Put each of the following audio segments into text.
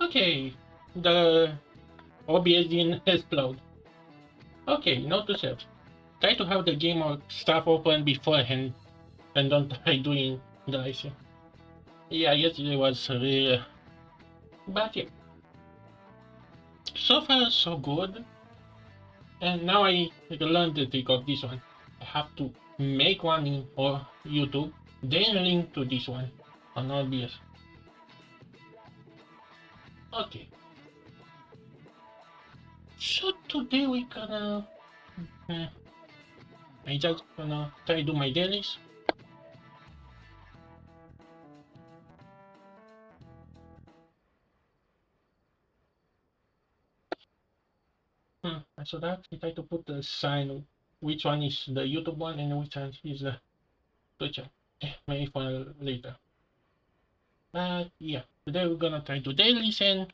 Okay, the OBS didn't explode. Okay, note to self. Try to have the game or stuff open beforehand and don't try doing the IC. Yeah, yesterday was really... But yeah, so far so good. And now I learned the trick of this one. I have to make one in or YouTube, then link to this one on OBS. Okay. So today we gonna... I just gonna try to do my dailies. So that I try to put the sign which one is the YouTube one and which one is the Twitch one. Maybe for later. But yeah, today we're gonna try to dailies and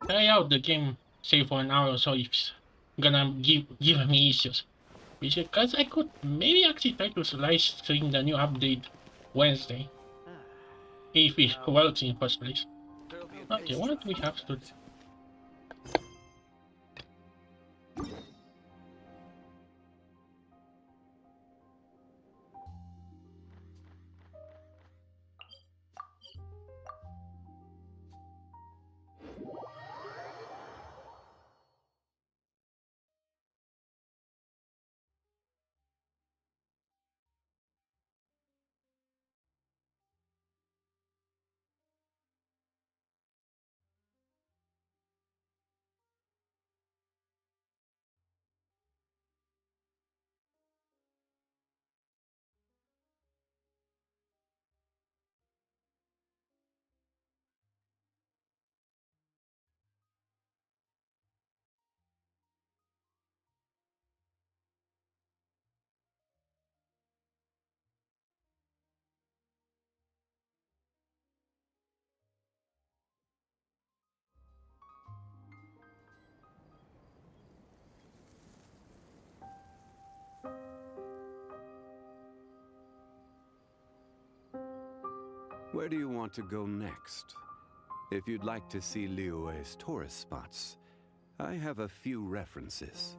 try out the game, say for an hour or so if it's gonna give me issues. Because I could maybe actually try to live stream the new update Wednesday. If it works in first place. Okay, what do we have to do? Where do you want to go next? If you'd like to see Liyue's tourist spots, I have a few references.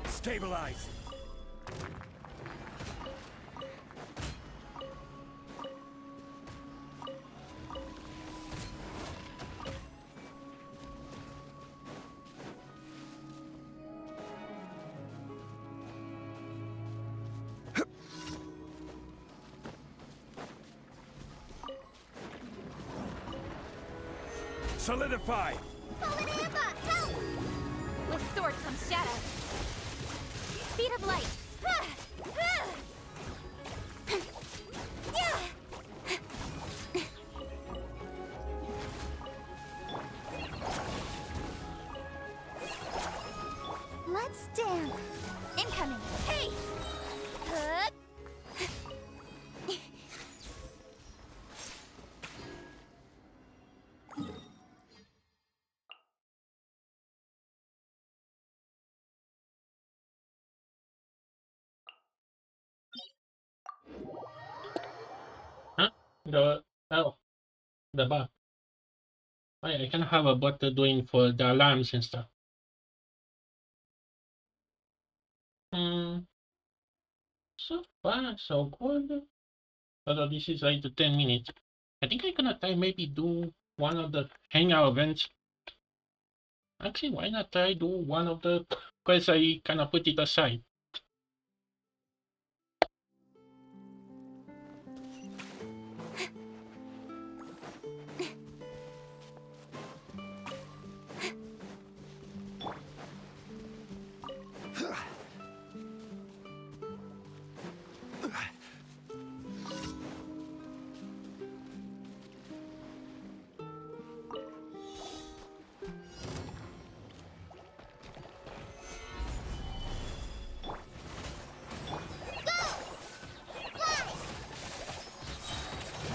Stabilize! Solidify! Fallen Amber, help! With sword comes shadow. Speed of light. Let's dance. Incoming. Hey! Huh? Oh, the bug. Oh, yeah, I can have a bot doing for the alarms and stuff. Hmm. So far, so good. Although this is like the 10 minutes. I think I'm gonna try maybe do one of the hangout events. Actually, why not try do one of the quests I kinda put it aside.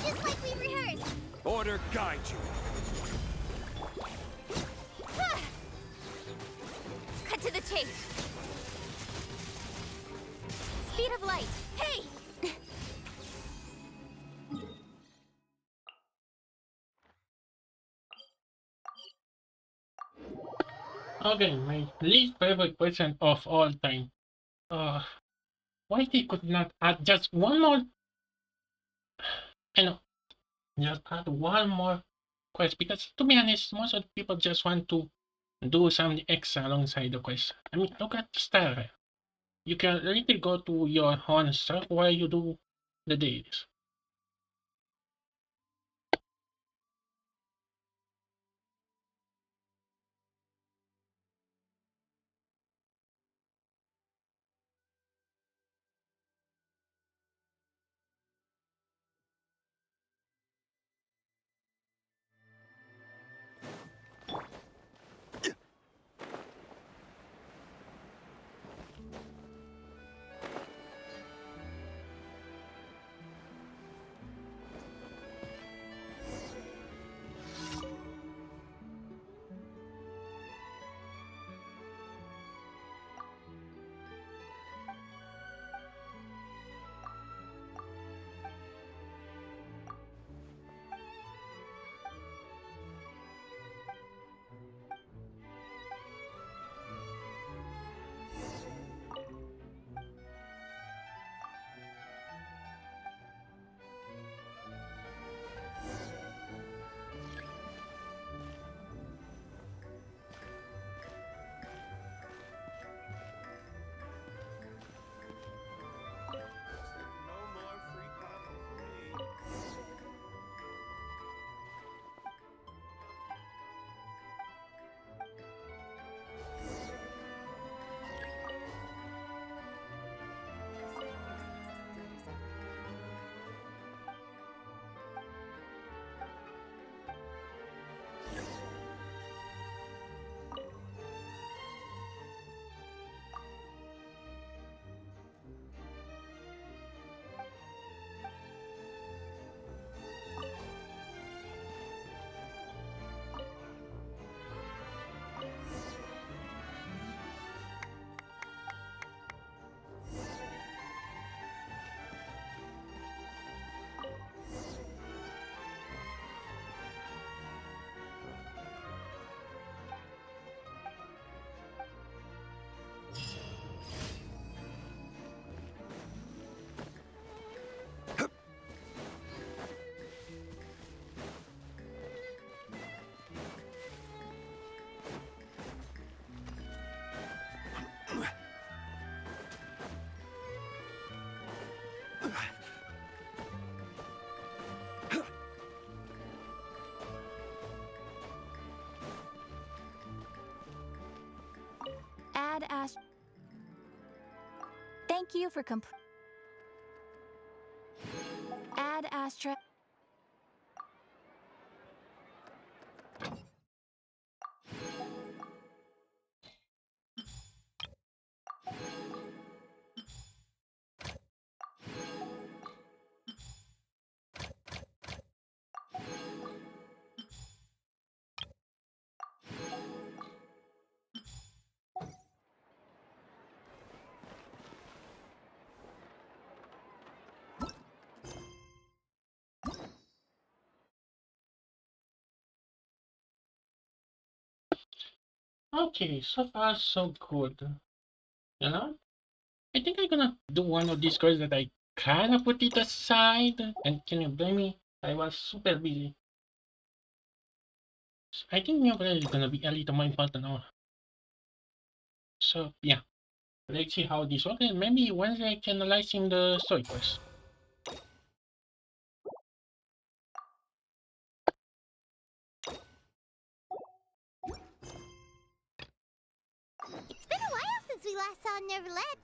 Just like we rehearsed. Order guide you. Cut to the chase. Speed of light. Hey! Okay, my least favorite question of all time. Why they could not add just one more? I know, just add one more quest because to be honest, most of the people just want to do something extra alongside the quest. I mean, look at Star. You can really go to your own stuff while you do the dailies. Thank you for Add Astra. Okay, so far so good. You know? I think I'm gonna do one of these quests that I kinda put it aside. And can you blame me? I was super busy. I think Neuvillette is gonna be a little more important now. So yeah. Let's see how this works. And maybe Wednesday I can analyzing the story quest. It's been a while since we last saw Neuvillette.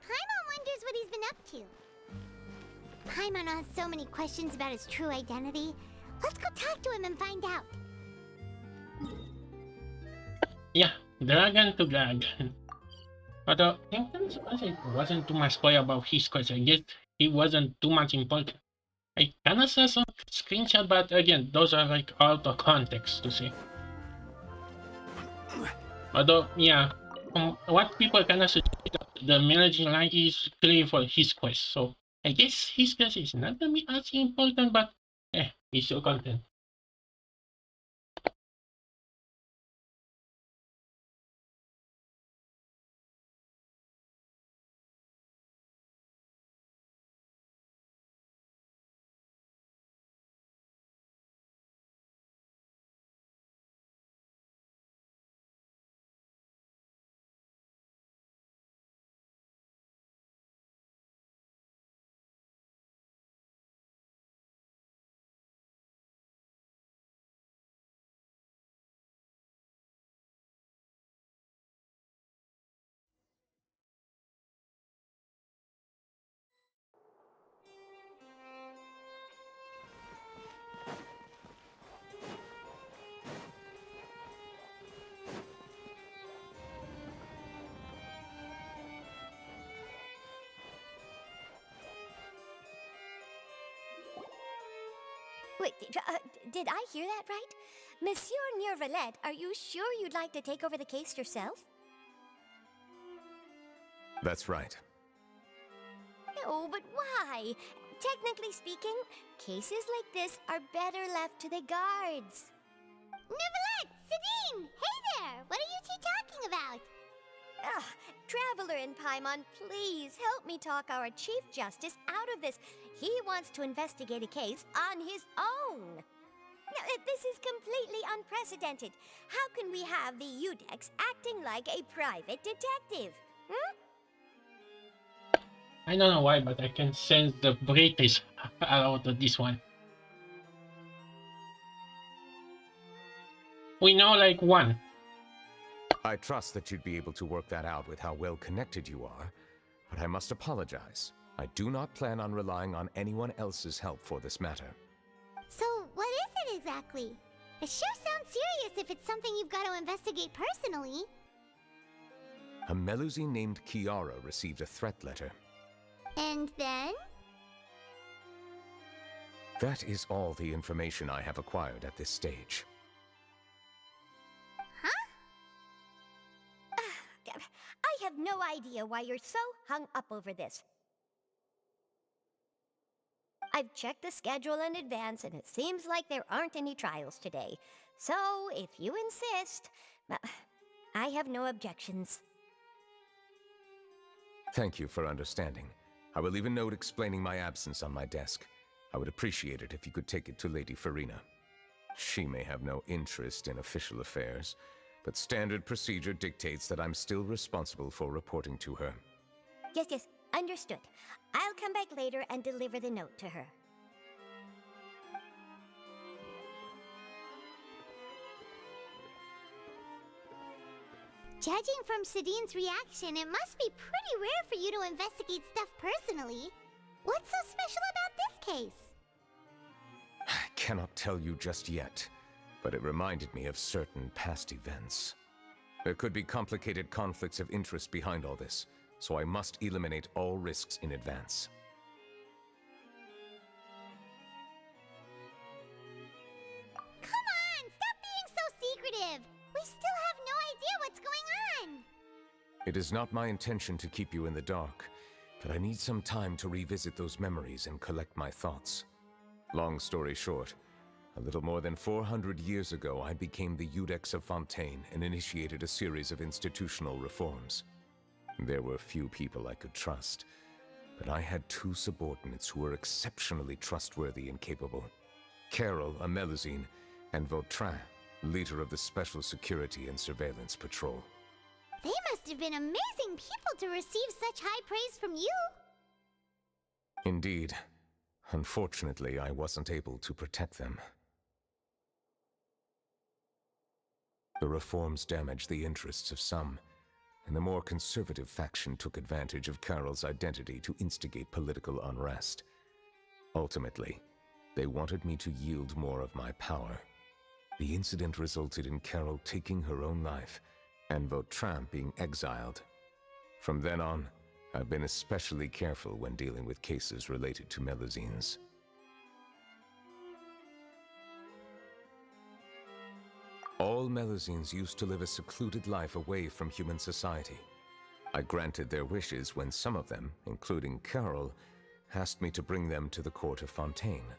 Paimon wonders what he's been up to. Paimon has so many questions about his true identity. Let's go talk to him and find out. Yeah, dragon to dragon. But I think it wasn't too much spoil about his quest. I guess it wasn't too much important. I kinda saw some screenshot, but again, those are like out of context to see. Although, yeah, from what people kinda suggest, the managing line is clear for his quest, so I guess his quest is not gonna be as important, but he's still content. Wait, did I hear that right? Monsieur Neuvillette, are you sure you'd like to take over the case yourself? That's right. No, but why? Technically speaking, cases like this are better left to the guards. Neuvillette! Sidine! Hey there! What are you two talking about? Ugh, Traveler and Paimon, please help me talk our Chief Justice out of this. He wants to investigate a case on his own. Now, this is completely unprecedented. How can we have the Udex acting like a private detective? I don't know why, but I can sense the British out of this one. We know like one. I trust that you'd be able to work that out with how well connected you are, but I must apologize. I do not plan on relying on anyone else's help for this matter. So, what is it exactly? It sure sounds serious if it's something you've got to investigate personally. A Melusi named Kiara received a threat letter. And then? That is all the information I have acquired at this stage. I have no idea why you're so hung up over this. I've checked the schedule in advance, and it seems like there aren't any trials today. So, if you insist, I have no objections. Thank you for understanding. I will leave a note explaining my absence on my desk. I would appreciate it if you could take it to Lady Farina. She may have no interest in official affairs, but standard procedure dictates that I'm still responsible for reporting to her. Yes, understood. I'll come back later and deliver the note to her. Judging from Sadine's reaction, it must be pretty rare for you to investigate stuff personally. What's so special about this case? I cannot tell you just yet, but it reminded me of certain past events. There could be complicated conflicts of interest behind all this, so I must eliminate all risks in advance. Come on, stop being so secretive! We still have no idea what's going on! It is not my intention to keep you in the dark, but I need some time to revisit those memories and collect my thoughts. Long story short, a little more than 400 years ago, I became the Iudex of Fontaine and initiated a series of institutional reforms. There were few people I could trust, but I had two subordinates who were exceptionally trustworthy and capable. Carol, a Melusine, and Vautrin, leader of the Special Security and Surveillance Patrol. They must have been amazing people to receive such high praise from you! Indeed. Unfortunately, I wasn't able to protect them. The reforms damaged the interests of some, and the more conservative faction took advantage of Carol's identity to instigate political unrest. Ultimately, they wanted me to yield more of my power. The incident resulted in Carol taking her own life, and Vautrin being exiled. From then on, I've been especially careful when dealing with cases related to Melusines. All Melusines used to live a secluded life away from human society. I granted their wishes when some of them, including Carol, asked me to bring them to the court of Fontaine.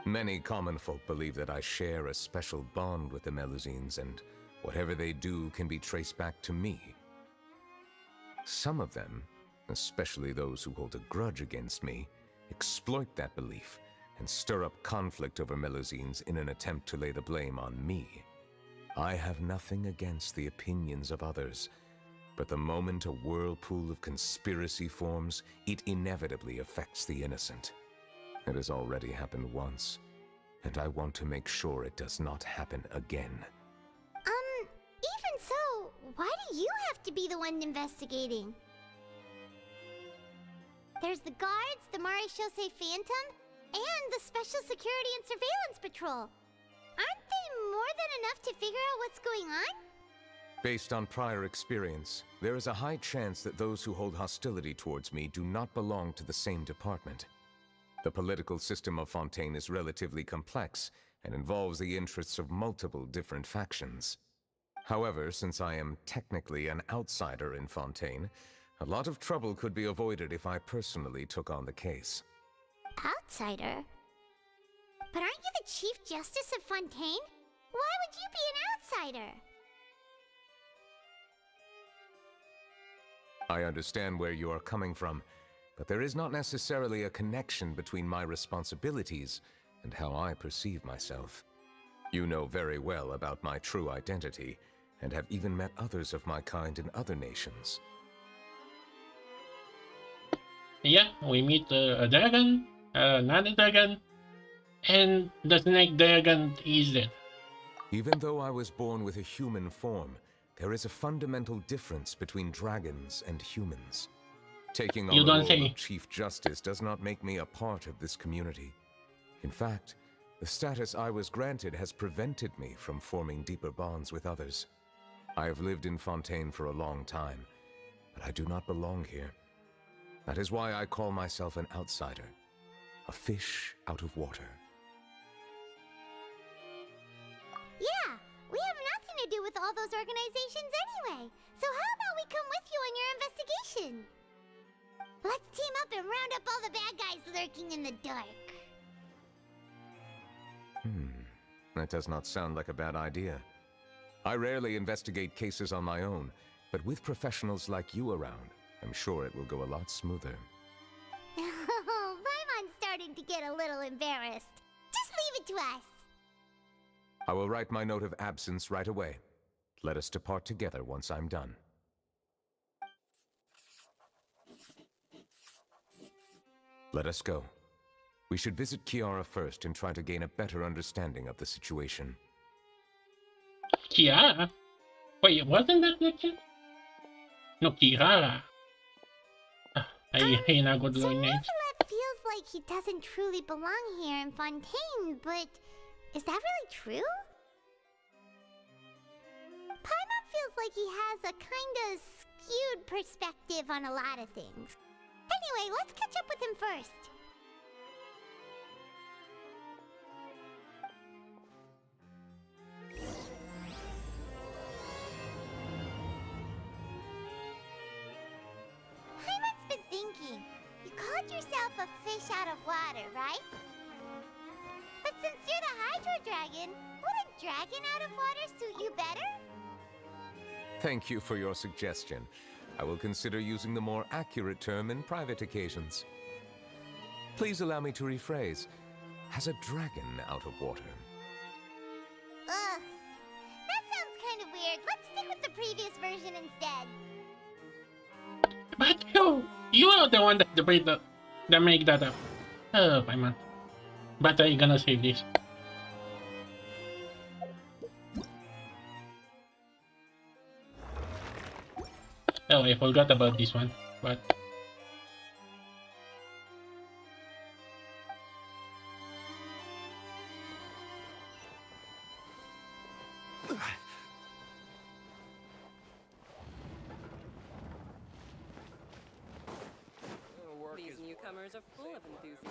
Many common folk believe that I share a special bond with the Melusines, and whatever they do can be traced back to me. Some of them, especially those who hold a grudge against me, exploit that belief and stir up conflict over Melusines in an attempt to lay the blame on me. I have nothing against the opinions of others, but the moment a whirlpool of conspiracy forms, it inevitably affects the innocent. It has already happened once, and I want to make sure it does not happen again. Even so, why do you have to be the one investigating? There's the guards, the Maréchaussée Phantom, and the Special Security and Surveillance Patrol. Aren't they more than enough to figure out what's going on? Based on prior experience, there is a high chance that those who hold hostility towards me do not belong to the same department. The political system of Fontaine is relatively complex and involves the interests of multiple different factions. However, since I am technically an outsider in Fontaine, a lot of trouble could be avoided if I personally took on the case. Outsider? But aren't you the Chief Justice of Fontaine? Why would you be an outsider? I understand where you are coming from, but there is not necessarily a connection between my responsibilities and how I perceive myself. You know very well about my true identity, and have even met others of my kind in other nations. Yeah, we meet a dragon, another dragon, and the snake dragon is dead. Even though I was born with a human form, there is a fundamental difference between dragons and humans. Taking on You the don't role say. of Chief Justice does not make me a part of this community. In fact, the status I was granted has prevented me from forming deeper bonds with others. I have lived in Fontaine for a long time, but I do not belong here. That is why I call myself an outsider, a fish out of water. Yeah, we have nothing to do with all those organizations anyway. So how about we come with you on your investigation? Let's team up and round up all the bad guys lurking in the dark. That does not sound like a bad idea. I rarely investigate cases on my own, but with professionals like you around, I'm sure it will go a lot smoother. Oh, Paimon's starting to get a little embarrassed. Just leave it to us. I will write my note of absence right away. Let us depart together once I'm done. Let us go. We should visit Kiara first and try to gain a better understanding of the situation. Kiara? Wait, wasn't that legit? No, Kirara. Ay, hinagot So lang names. Neuvillette feels like he doesn't truly belong here in Fontaine, but is that really true? Paimon feels like he has a kinda skewed perspective on a lot of things. Anyway, let's catch up with him first. Paimon's been thinking. You called yourself a fish out of water, right? But since you're the Hydro Dragon, would a dragon out of water suit you better? Thank you for your suggestion. I will consider using the more accurate term in private occasions. Please allow me to rephrase. Has a dragon out of water? Ugh. That sounds kind of weird. Let's stick with the previous version instead. But you are the one that debate that make that up. Oh, Paimon. But I'm gonna save this. Oh, I forgot about this one. But These newcomers are full of enthusiasm.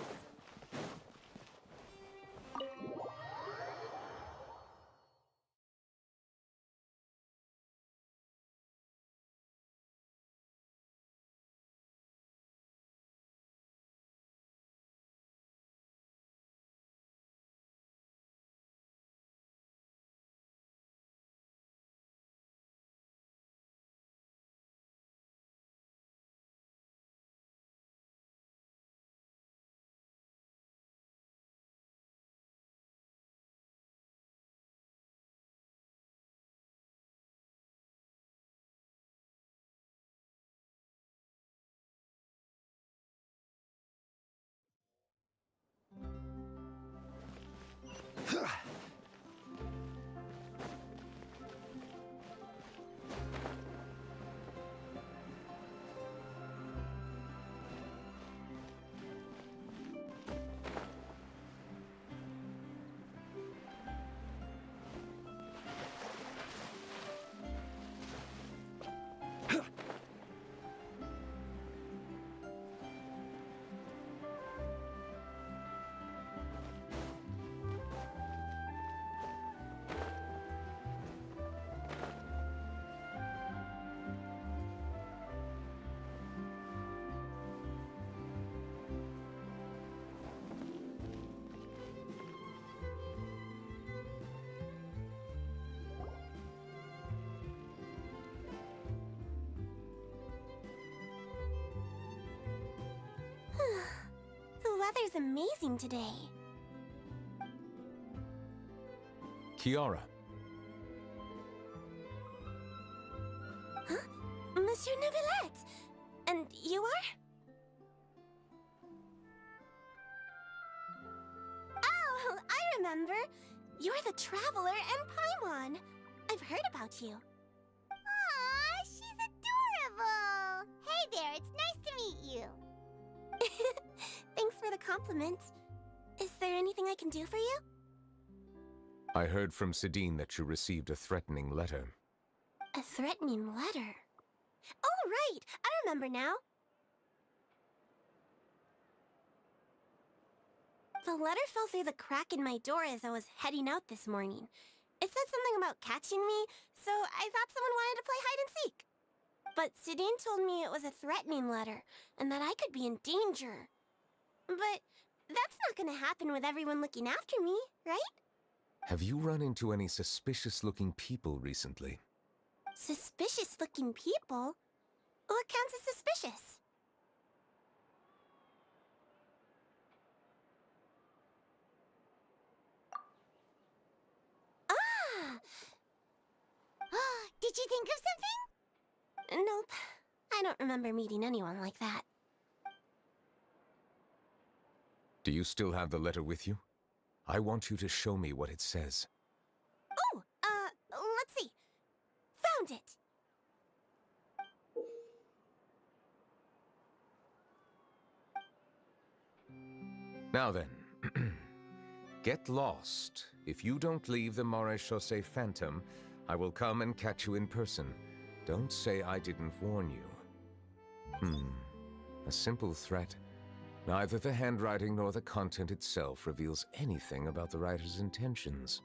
The weather's amazing today. Kiara, Huh? Monsieur Neuvillette! And you are? Oh, I remember. You're the Traveler and Paimon. I've heard about you. Aw, she's adorable! Hey there, it's nice to meet you. Thanks for the compliment. Is there anything I can do for you? I heard from Sidine that you received a threatening letter. A threatening letter? Oh, right! I remember now. The letter fell through the crack in my door as I was heading out this morning. It said something about catching me, so I thought someone wanted to play hide and seek. But Sidine told me it was a threatening letter, and that I could be in danger. But that's not gonna happen with everyone looking after me, right? Have you run into any suspicious-looking people recently? Suspicious-looking people? What counts as suspicious? Ah! Did you think of something? Nope. I don't remember meeting anyone like that. Do you still have the letter with you? I want you to show me what it says. Oh, let's see. Found found it. Now then, get lost. If you don't leave the Maréchaussée Phantom, I will come and catch you in person. Don't say I didn't warn you. A simple threat. Neither the handwriting nor the content itself reveals anything about the writer's intentions.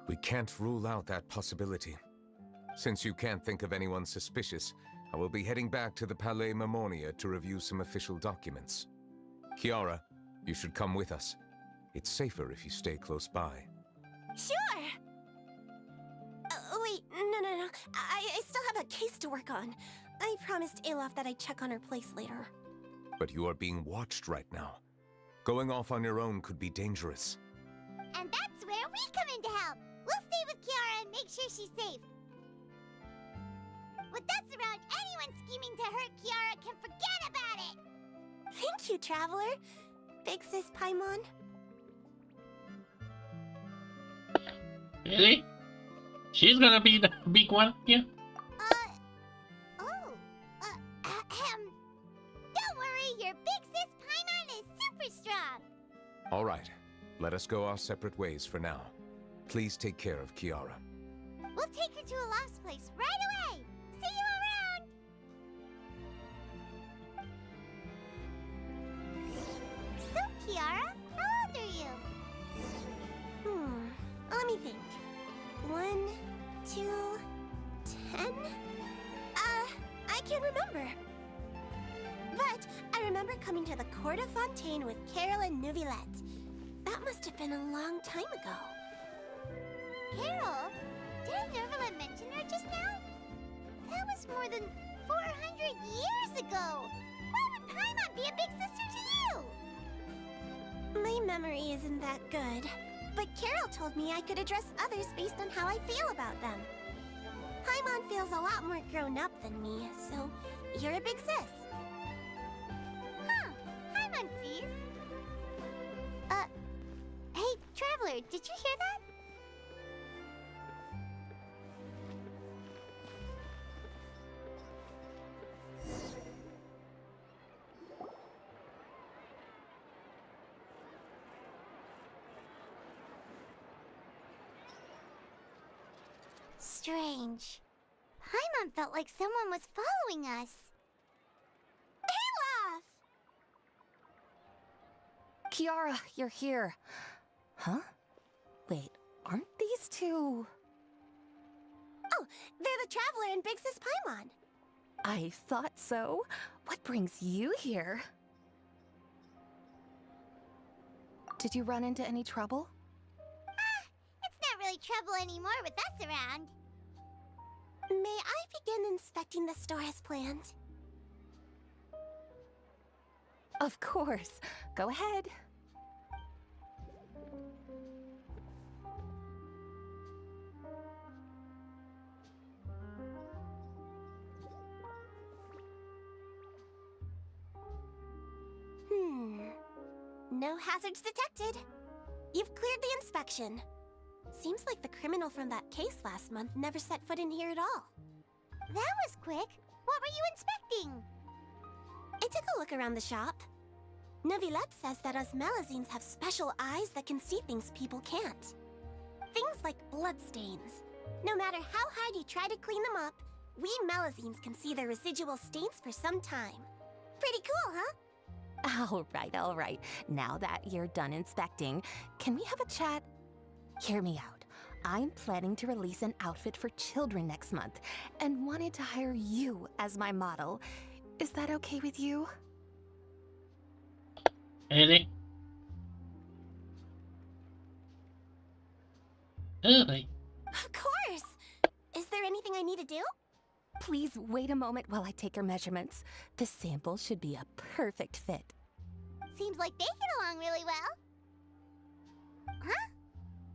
We can't rule out that possibility. Since you can't think of anyone suspicious, I will be heading back to the Palais Mermonia to review some official documents. Kiara, you should come with us. It's safer if you stay close by. Sure! Wait, no. I still have a case to work on. I promised Alof that I'd check on her place later. But you are being watched right now. Going off on your own could be dangerous. And that's where we come in to help. We'll stay with Kiara and make sure she's safe. With us around, anyone scheming to hurt Kiara can forget about it! Thank you, Traveler. Big Sis Paimon. Really? She's gonna be the big one here? Don't worry, your big sis Paimon is super strong! All right, let us go our separate ways for now. Please take care of Kiara. We'll take her to Alaf's place right away! See you around! So, Kiara, how old are you? Let me think. 1, 2, 10? I can't remember. But I remember coming to the Court of Fontaine with Carol and Neuvillette. That must have been a long time ago. Carol? Didn't Neuvillette mention her just now? That was more than 400 years ago! Why would Paimon be a big sister to you? My memory isn't that good. But Carol told me I could address others based on how I feel about them. Paimon feels a lot more grown up than me, so you're a big sis. Huh. Paimon sees. Hey, Traveler, did you hear that? Strange. Paimon felt like someone was following us. Olaf! Kiara, you're here. Huh? Wait, aren't these two... Oh, they're the Traveler and Big Sis Paimon. I thought so. What brings you here? Did you run into any trouble? It's not really trouble anymore with us around. May I begin inspecting the store as planned? Of course. Go ahead. No hazards detected. You've cleared the inspection. Seems like the criminal from that case last month never set foot in here at all. That was quick. What were you inspecting? I took a look around the shop. Neuvillette says that us Melazines have special eyes that can see things people can't. Things like bloodstains. No matter how hard you try to clean them up, we Melazines can see their residual stains for some time. Pretty cool, huh? All right. Now that you're done inspecting, can we have a chat? Hear me out. I'm planning to release an outfit for children next month and wanted to hire you as my model. Is that okay with you? Really? Really? Of course! Is there anything I need to do? Please wait a moment while I take your measurements. The sample should be a perfect fit. Seems like they get along really well. Huh?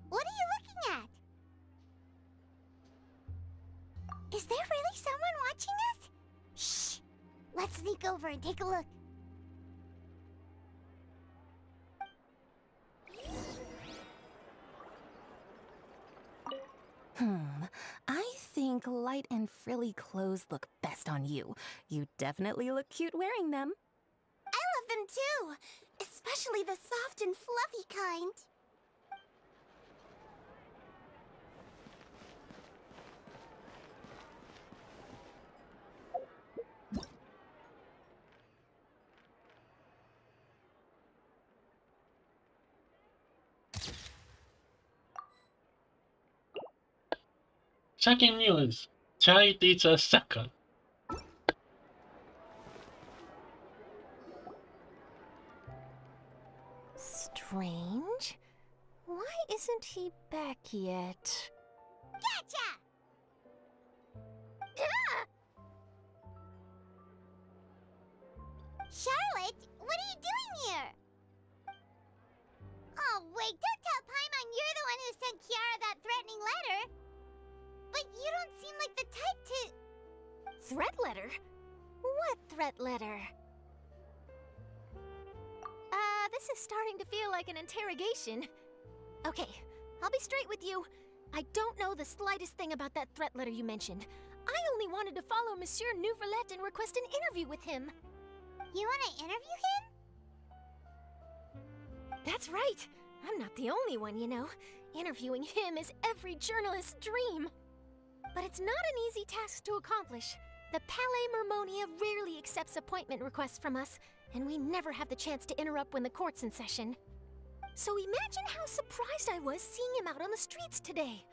What are you looking at? Is there really someone watching us? Shh! Let's sneak over and take a look. I think light and frilly clothes look best on you. You definitely look cute wearing them. I love them too, especially the soft and fluffy kind. Second news. Child is a sucker. Strange. Why isn't he back yet? Gotcha! Charlotte, what are you doing here? Oh, wait, don't tell Paimon you're the one who sent Kiara that threatening letter. But you don't seem like the type to... Threat letter? What threat letter? This is starting to feel like an interrogation. Okay, I'll be straight with you. I don't know the slightest thing about that threat letter you mentioned. I only wanted to follow Monsieur Neuvillette and request an interview with him. You want to interview him? That's right. I'm not the only one, you know. Interviewing him is every journalist's dream. But it's not an easy task to accomplish. The Palais Mermonia rarely accepts appointment requests from us, and we never have the chance to interrupt when the court's in session. So imagine how surprised I was seeing him out on the streets today.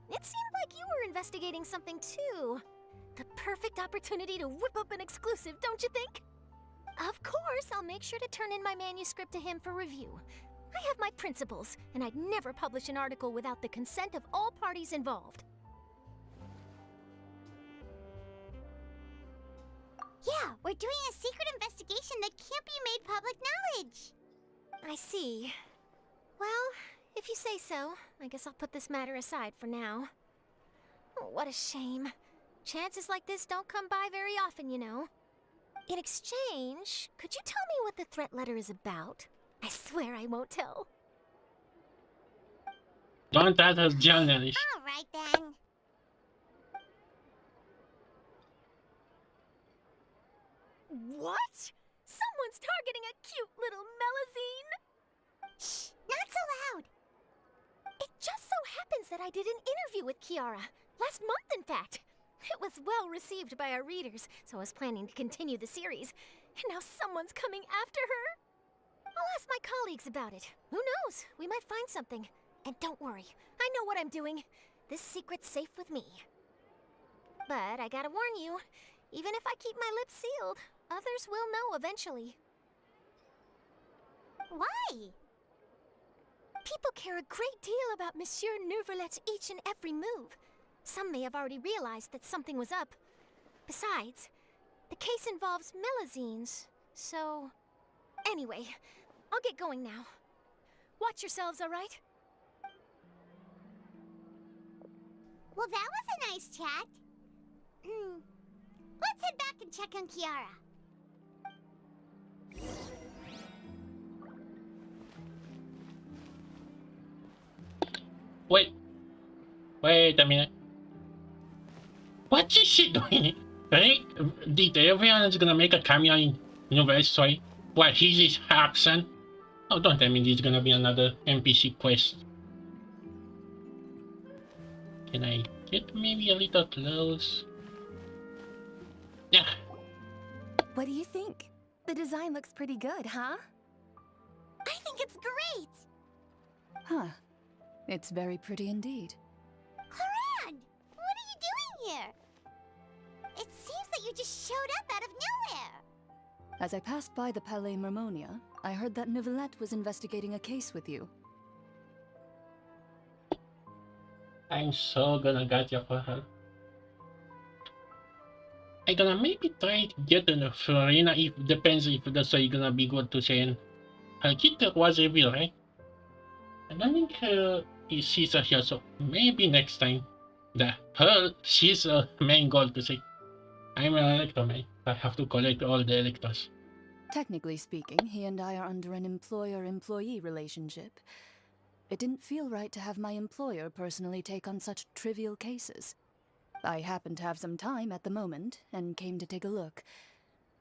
It seemed like you were investigating something too. The perfect opportunity to whip up an exclusive, don't you think? Of course, I'll make sure to turn in my manuscript to him for review. I have my principles, and I'd never publish an article without the consent of all parties involved. Yeah, we're doing a secret investigation that can't be made public knowledge. I see. Well, if you say so, I guess I'll put this matter aside for now. Oh, what a shame. Chances like this don't come by very often, you know. In exchange, could you tell me what the threat letter is about? I swear I won't tell. Don't ask us journalists. All right, then. What? Someone's targeting a cute little Melazine? Shh, not so loud. It just so happens that I did an interview with Kiara. Last month, in fact. It was well received by our readers, so I was planning to continue the series. And now someone's coming after her? I'll ask my colleagues about it. Who knows? We might find something. And don't worry, I know what I'm doing. This secret's safe with me. But I gotta warn you, even if I keep my lips sealed, others will know eventually. Why? People care a great deal about Monsieur Neuvillette's each and every move. Some may have already realized that something was up. Besides, the case involves Melazines, so... Anyway, I'll get going now. Watch yourselves, all right? Well, that was a nice chat. Let's head back and check on Kiara. Wait a minute. What is she doing? Right? Did everyone is gonna make a cameo in Neuvillette's story? What, he's his Archon? Oh, don't tell me there's gonna be another NPC quest. Can I get maybe a little close? Yeah. What do you think? The design looks pretty good, huh? I think it's great! Huh. It's very pretty indeed. Haran! What are you doing here? It seems that you just showed up out of nowhere. As I passed by the Palais Mermonia, I heard that Neuvillette was investigating a case with you. I'm so gonna gotcha for her. I'm gonna maybe try to get to Farina if depends if that's gonna be good to say. Her kid was revealed, right? I don't think she's here, so maybe next time. She's a main goal to say. I'm an elector, man. I have to collect all the electors. Technically speaking, he and I are under an employer-employee relationship. It didn't feel right to have my employer personally take on such trivial cases. I happened to have some time at the moment, and came to take a look.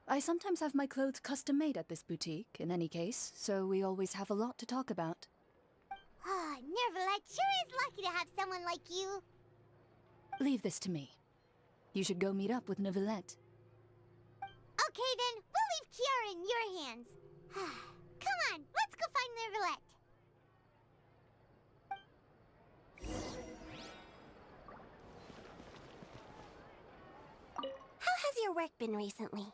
I sometimes have my clothes custom-made at this boutique, in any case, so we always have a lot to talk about. Ah, Neuvillette sure is lucky to have someone like you. Leave this to me. You should go meet up with Neuvillette. Okay then, we'll leave Kiara in your hands. Come on, let's go find Neuvillette. How has your work been recently?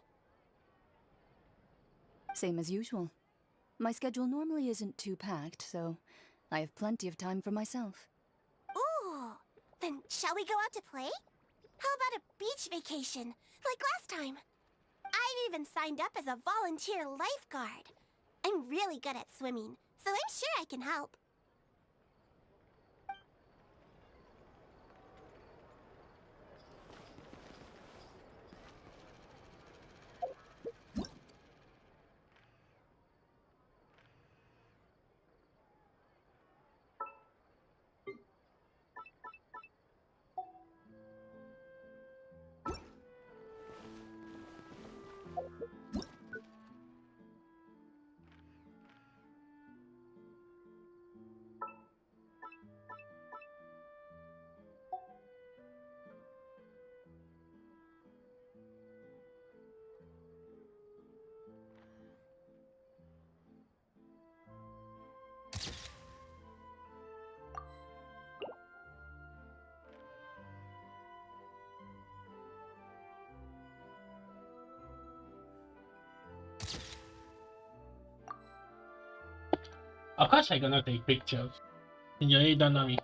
Same as usual. My schedule normally isn't too packed, so I have plenty of time for myself. Ooh, then shall we go out to play? How about a beach vacation, like last time? I've even signed up as a volunteer lifeguard. I'm really good at swimming, so I'm sure I can help. Of course I'm gonna take pictures. Enjoy it, Nami.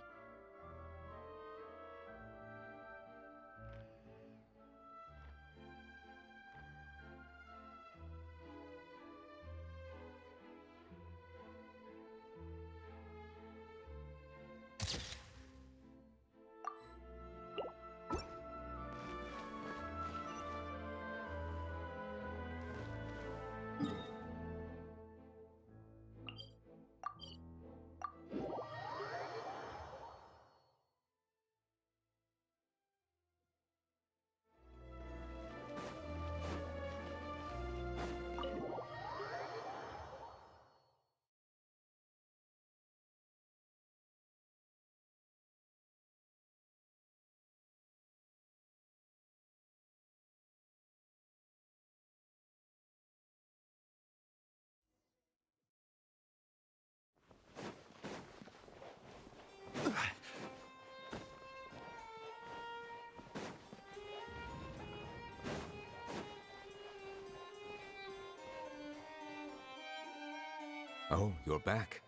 Oh, you're back.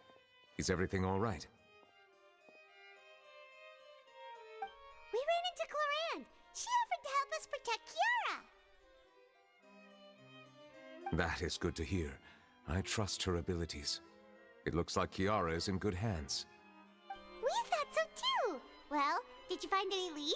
Is everything all right? We ran into Cloran. She offered to help us protect Kiara. That is good to hear. I trust her abilities. It looks like Kiara is in good hands. We thought so too. Well, did you find any leads?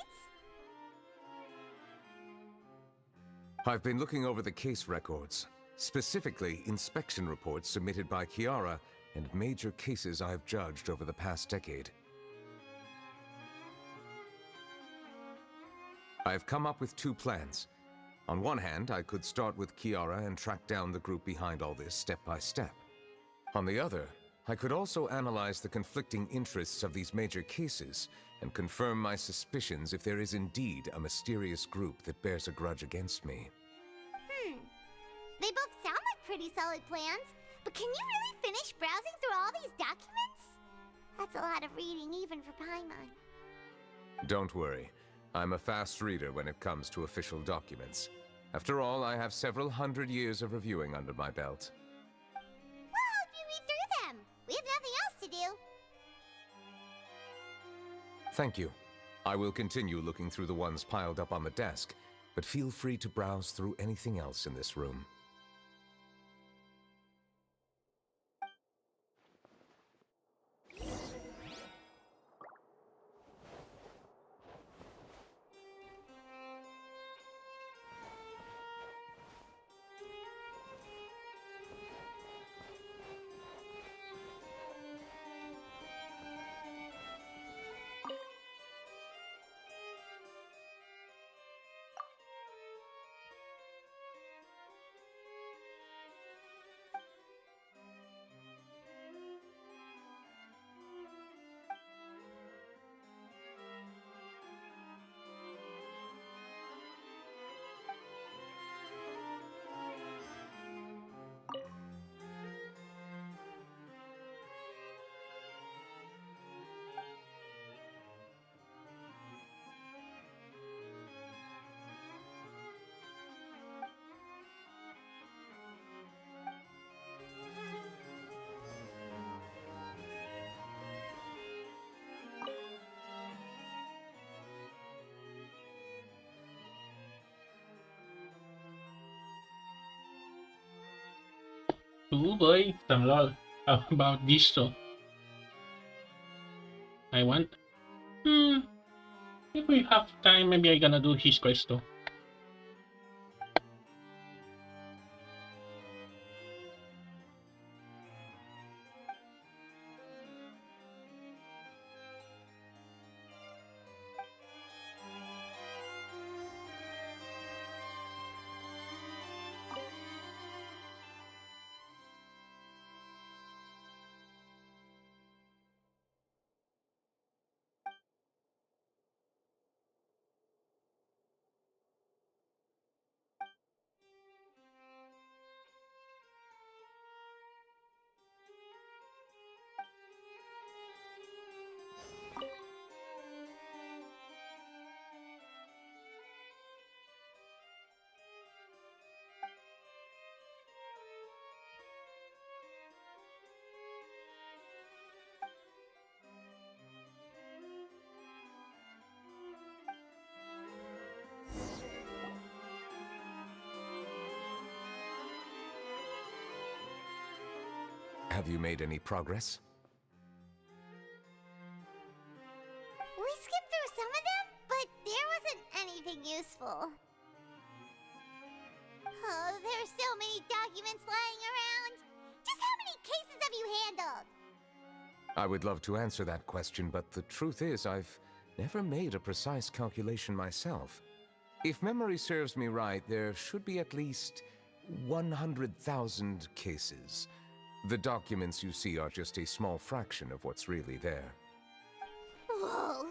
I've been looking over the case records, specifically inspection reports submitted by Kiara and major cases I've judged over the past decade. I've come up with two plans. On one hand, I could start with Kiara and track down the group behind all this step by step. On the other, I could also analyze the conflicting interests of these major cases and confirm my suspicions if there is indeed a mysterious group that bears a grudge against me. They both sound like pretty solid plans, but can you really finish browsing through all these documents? That's a lot of reading even for Paimon. Don't worry. I'm a fast reader when it comes to official documents. After all, I have several hundred years of reviewing under my belt. We'll help you read through them. We have nothing else to do. Thank you. I will continue looking through the ones piled up on the desk, but feel free to browse through anything else in this room. Oh boy, some lol about this though. I want. If we have time, maybe I'm gonna do his quest though. Have you made any progress? We skipped through some of them, but there wasn't anything useful. Oh, there's so many documents lying around. Just how many cases have you handled? I would love to answer that question, but the truth is I've never made a precise calculation myself. If memory serves me right, there should be at least 100,000 cases. The documents you see are just a small fraction of what's really there. Whoa,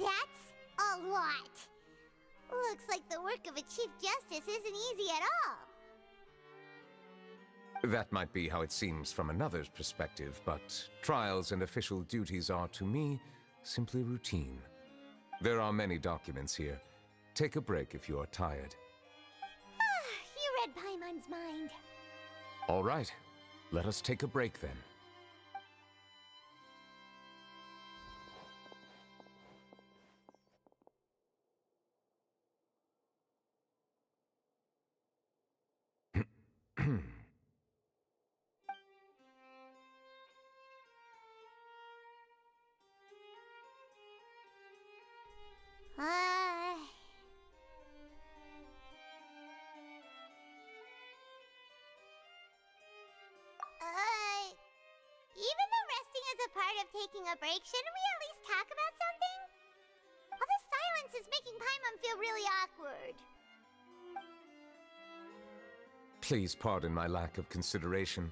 that's a lot. Looks like the work of a Chief Justice isn't easy at all. That might be how it seems from another's perspective, but trials and official duties are, to me, simply routine. There are many documents here. Take a break if you are tired. You read Paimon's mind. All right, let us take a break then. Even though resting is a part of taking a break, shouldn't we at least talk about something? All this silence is making Paimon feel really awkward. Please pardon my lack of consideration.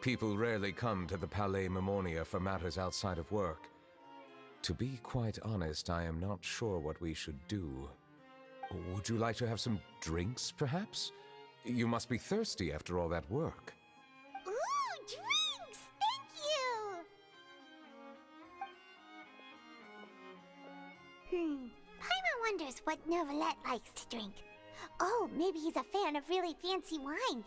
People rarely come to the Palais Memonia for matters outside of work. To be quite honest, I am not sure what we should do. Would you like to have some drinks, perhaps? You must be thirsty after all that work. Ooh, drinks! Thank you! Paimon wonders what Neuvillette likes to drink. Oh, maybe he's a fan of really fancy wines.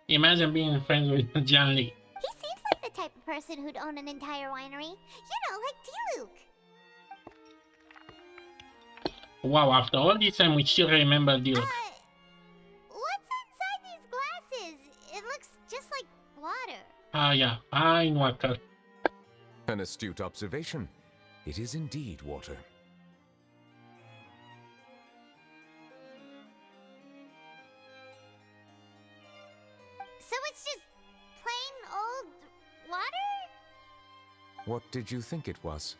Imagine being friends with Johnny. He seems like the type of person who'd own an entire winery. You know, like Diluc. Wow, after all this time, we still remember the. What's inside these glasses? It looks just like water. Ah, yeah, fine water. An astute observation. It is indeed water. So it's just plain old water? What did you think it was?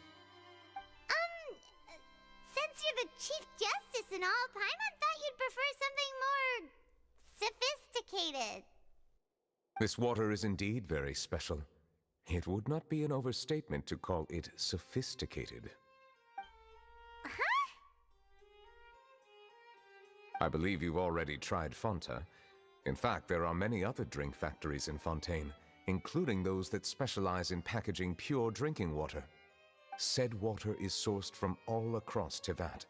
Since you're the Chief Justice and all, Paimon thought you'd prefer something more sophisticated. This water is indeed very special. It would not be an overstatement to call it sophisticated. Huh? I believe you've already tried Fonta. In fact, there are many other drink factories in Fontaine, including those that specialize in packaging pure drinking water. Said water is sourced from all across Tevat,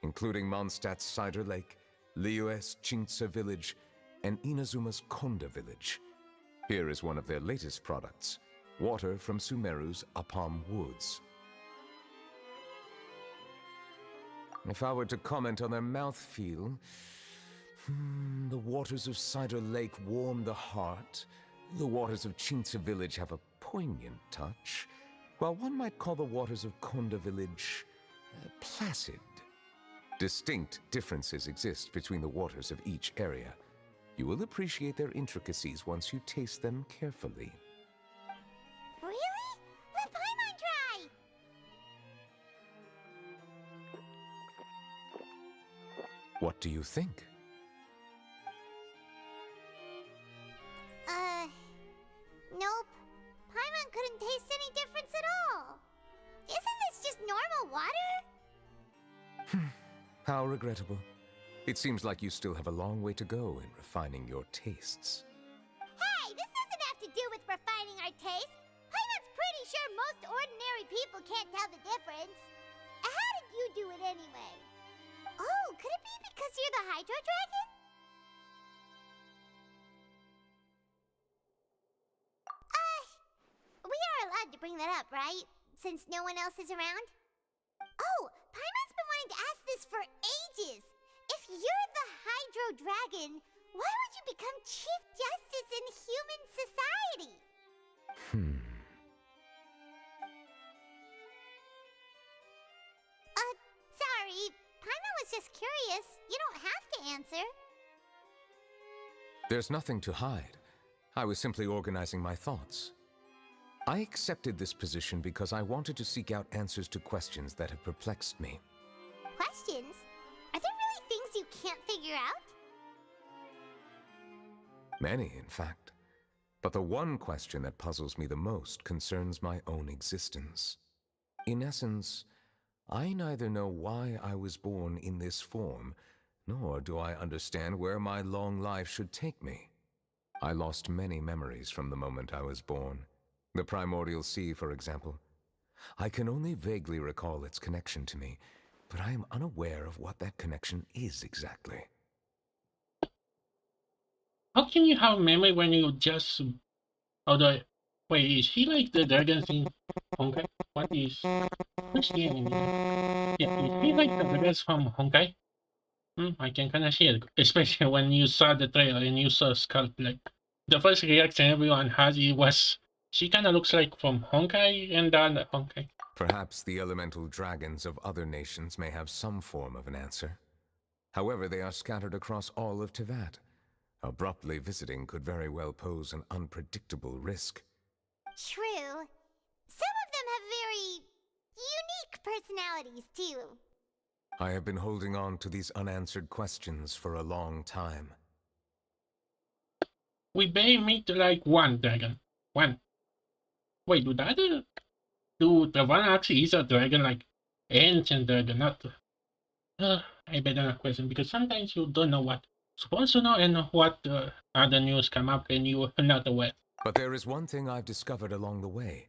including Mondstadt's Cider Lake, Liyue's Chintsa village, and Inazuma's Konda village. Here is one of their latest products, water from Sumeru's Apam Woods. If I were to comment on their mouthfeel, the waters of Cider Lake warm the heart, the waters of Chintza village have a poignant touch, while one might call the waters of Konda village placid. Distinct differences exist between the waters of each area. You will appreciate their intricacies once you taste them carefully. Really? Let Paimon try! What do you think? Nope. Paimon couldn't taste any difference at all. Isn't this just normal water? How regrettable. It seems like you still have a long way to go in refining your tastes. Hey, this doesn't have to do with refining our taste. Paimon's pretty sure most ordinary people can't tell the difference. How did you do it anyway? Oh, could it be because you're the Hydro Dragon? We are allowed to bring that up, right? Since no one else is around? Oh, Paimon's been wanting to ask this for ages. If you're the Hydro Dragon, why would you become Chief Justice in human society? Sorry. Paimon was just curious. You don't have to answer. There's nothing to hide. I was simply organizing my thoughts. I accepted this position because I wanted to seek out answers to questions that have perplexed me. Questions? Are there really things you can't figure out? Many, in fact. But the one question that puzzles me the most concerns my own existence. In essence, I neither know why I was born in this form, nor do I understand where my long life should take me. I lost many memories from the moment I was born. The primordial sea, for example. I can only vaguely recall its connection to me, but I am unaware of what that connection is exactly. How can you have memory when you just... Wait, is he like the dragons in Honkai? What is... Which game is it? Yeah, is he like the dragons from Honkai? I can kinda see it, especially when you saw the trailer and you saw Sculpt. Like, the first reaction everyone has it was, she kinda looks like from Honkai and the other Honkai. Perhaps the elemental dragons of other nations may have some form of an answer. However, they are scattered across all of Teyvat. Abruptly visiting could very well pose an unpredictable risk. True. Some of them have very unique personalities, too. I have been holding on to these unanswered questions for a long time. We may meet like one dragon. One. Wait, do the one actually is a dragon, like ancient dragon, not... I better not question, because sometimes you don't know what you're supposed to know and what other news come up and you are not aware. But there is one thing I've discovered along the way.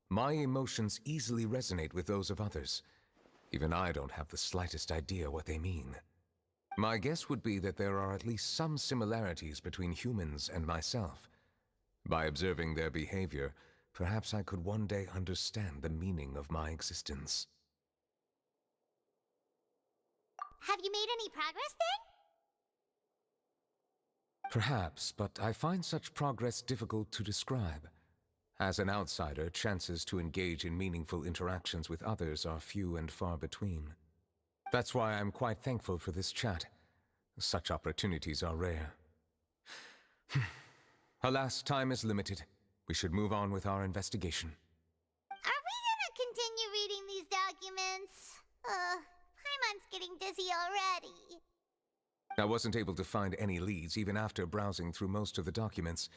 My emotions easily resonate with those of others. Even I don't have the slightest idea what they mean. My guess would be that there are at least some similarities between humans and myself. By observing their behavior, perhaps I could one day understand the meaning of my existence. Have you made any progress then? Perhaps, but I find such progress difficult to describe. As an outsider, chances to engage in meaningful interactions with others are few and far between. That's why I'm quite thankful for this chat. Such opportunities are rare. Alas, time is limited. We should move on with our investigation. Are we gonna continue reading these documents? Paimon's getting dizzy already. I wasn't able to find any leads even after browsing through most of the documents.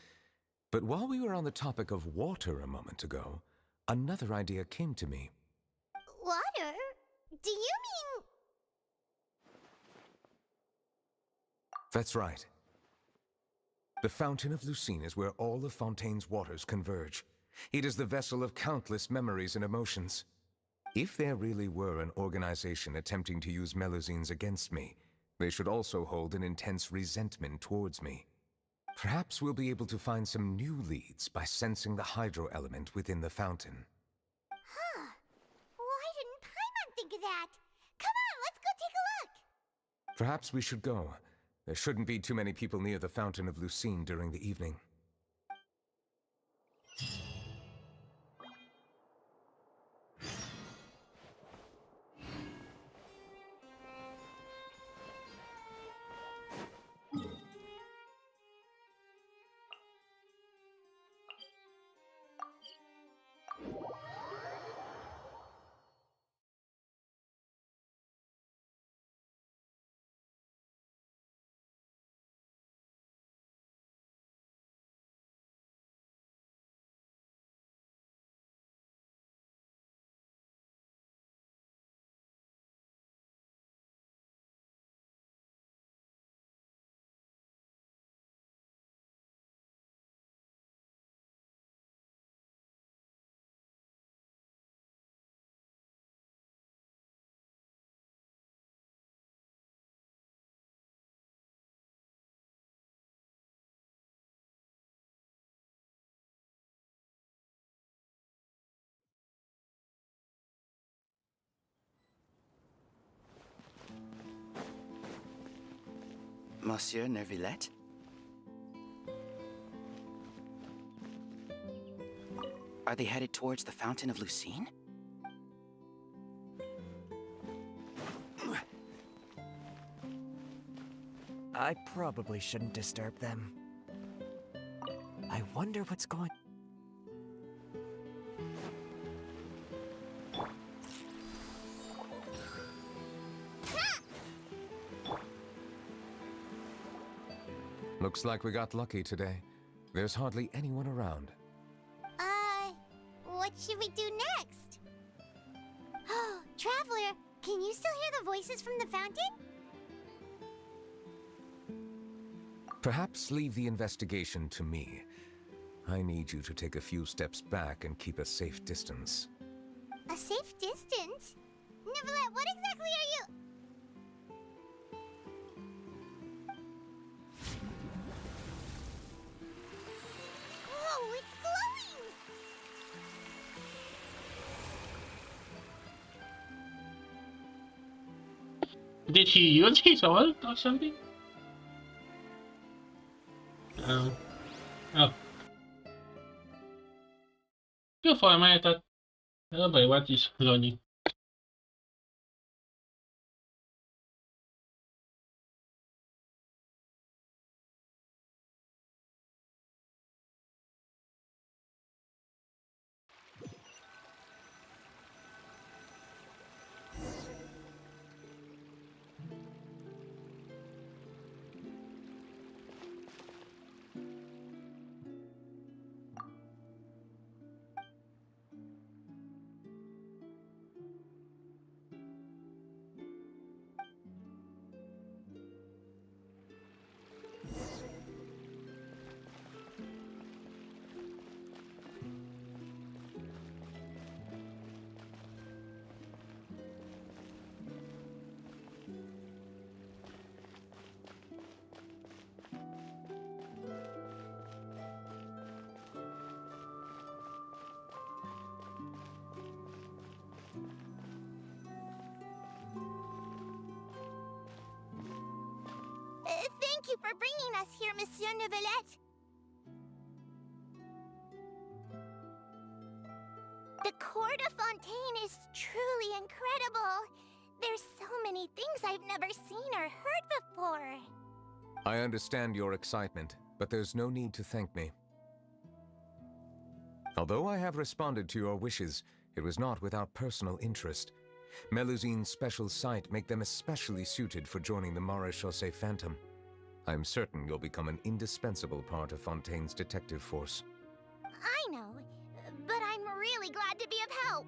But while we were on the topic of water a moment ago, another idea came to me. Water? Do you mean... That's right. The Fountain of Lucine is where all of Fontaine's waters converge. It is the vessel of countless memories and emotions. If there really were an organization attempting to use Melusines against me, they should also hold an intense resentment towards me. Perhaps we'll be able to find some new leads by sensing the hydro element within the fountain. Huh. Why didn't Paimon think of that? Come on, let's go take a look! Perhaps we should go. There shouldn't be too many people near the Fountain of Lucine during the evening. Monsieur Neuvillette? Are they headed towards the Fountain of Lucine? I probably shouldn't disturb them. I wonder what's going... Looks like we got lucky today. There's hardly anyone around. What should we do next? Oh, Traveler, can you still hear the voices from the fountain? Perhaps leave the investigation to me. I need you to take a few steps back and keep a safe distance. A safe distance? Neuvillette, what exactly are you... Whoa, it's glowing! Did he use his ult or something? Oh. Good for him, I thought. Nobody what is running. Thank you for bringing us here, Monsieur Neuvillette. The Cour de Fontaine is truly incredible. There's so many things I've never seen or heard before. I understand your excitement, but there's no need to thank me. Although I have responded to your wishes, it was not without personal interest. Melusine's special sight make them especially suited for joining the Maréchaussée Phantom. I'm certain you'll become an indispensable part of Fontaine's detective force. I know, but I'm really glad to be of help.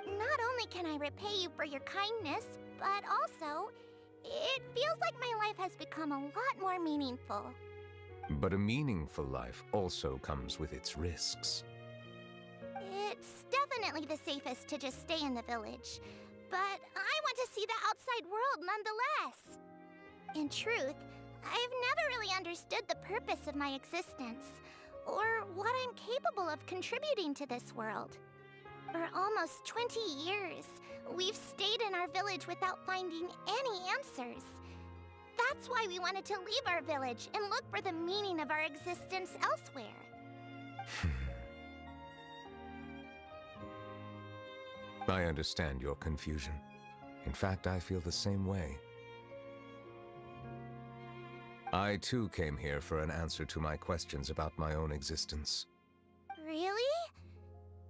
Not only can I repay you for your kindness, but also, it feels like my life has become a lot more meaningful. But a meaningful life also comes with its risks. It's definitely the safest to just stay in the village, but I want to see the outside world nonetheless. In truth, I've never really understood the purpose of my existence, or what I'm capable of contributing to this world. For almost 20 years, we've stayed in our village without finding any answers. That's why we wanted to leave our village and look for the meaning of our existence elsewhere. I understand your confusion. In fact, I feel the same way. I too came here for an answer to my questions about my own existence. Really?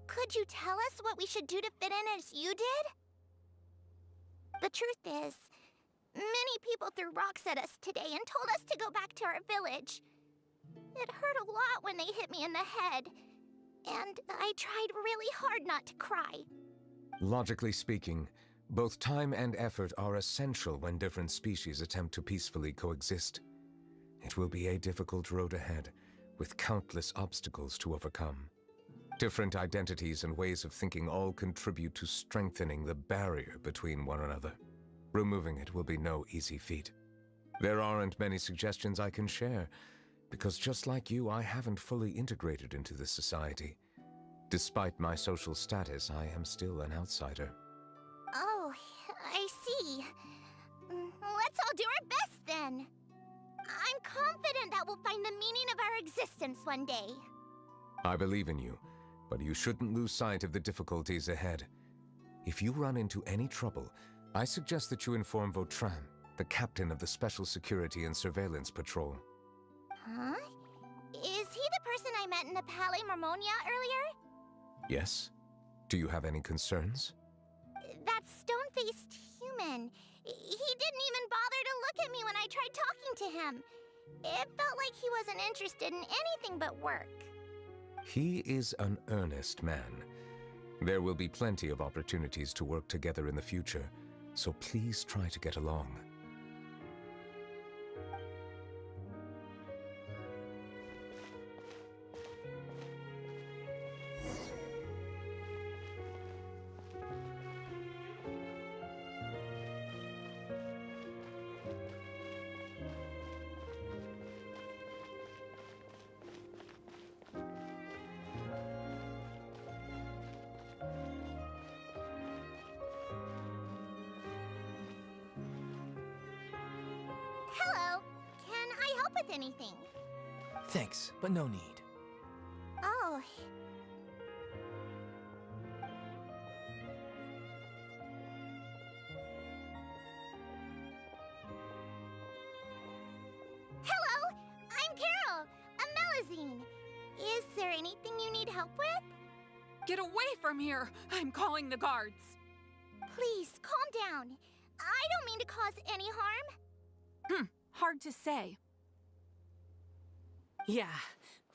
Could you tell us what we should do to fit in as you did? The truth is, many people threw rocks at us today and told us to go back to our village. It hurt a lot when they hit me in the head, and I tried really hard not to cry. Logically speaking, both time and effort are essential when different species attempt to peacefully coexist. It will be a difficult road ahead, with countless obstacles to overcome. Different identities and ways of thinking all contribute to strengthening the barrier between one another. Removing it will be no easy feat. There aren't many suggestions I can share, because just like you, I haven't fully integrated into this society. Despite my social status, I am still an outsider. Oh, I see. Let's all do our best then. I'm confident that we'll find the meaning of our existence one day. I believe in you, but you shouldn't lose sight of the difficulties ahead. If you run into any trouble, I suggest that you inform Vautrin, the captain of the Special Security and Surveillance Patrol. Huh? Is he the person I met in the Palais Marmonia earlier? Yes? Do you have any concerns? That stone-faced human. He didn't even bother to look at me when I tried talking to him. It felt like he wasn't interested in anything but work. He is an earnest man. There will be plenty of opportunities to work together in the future, so please try to get along. Hello. Can I help with anything? Thanks, but no need. Oh. Hello. I'm Carol, a Melazine. Is there anything you need help with? Get away from here! I'm calling the guards! Please, calm down. I don't mean to cause any harm. Hard to say. Yeah,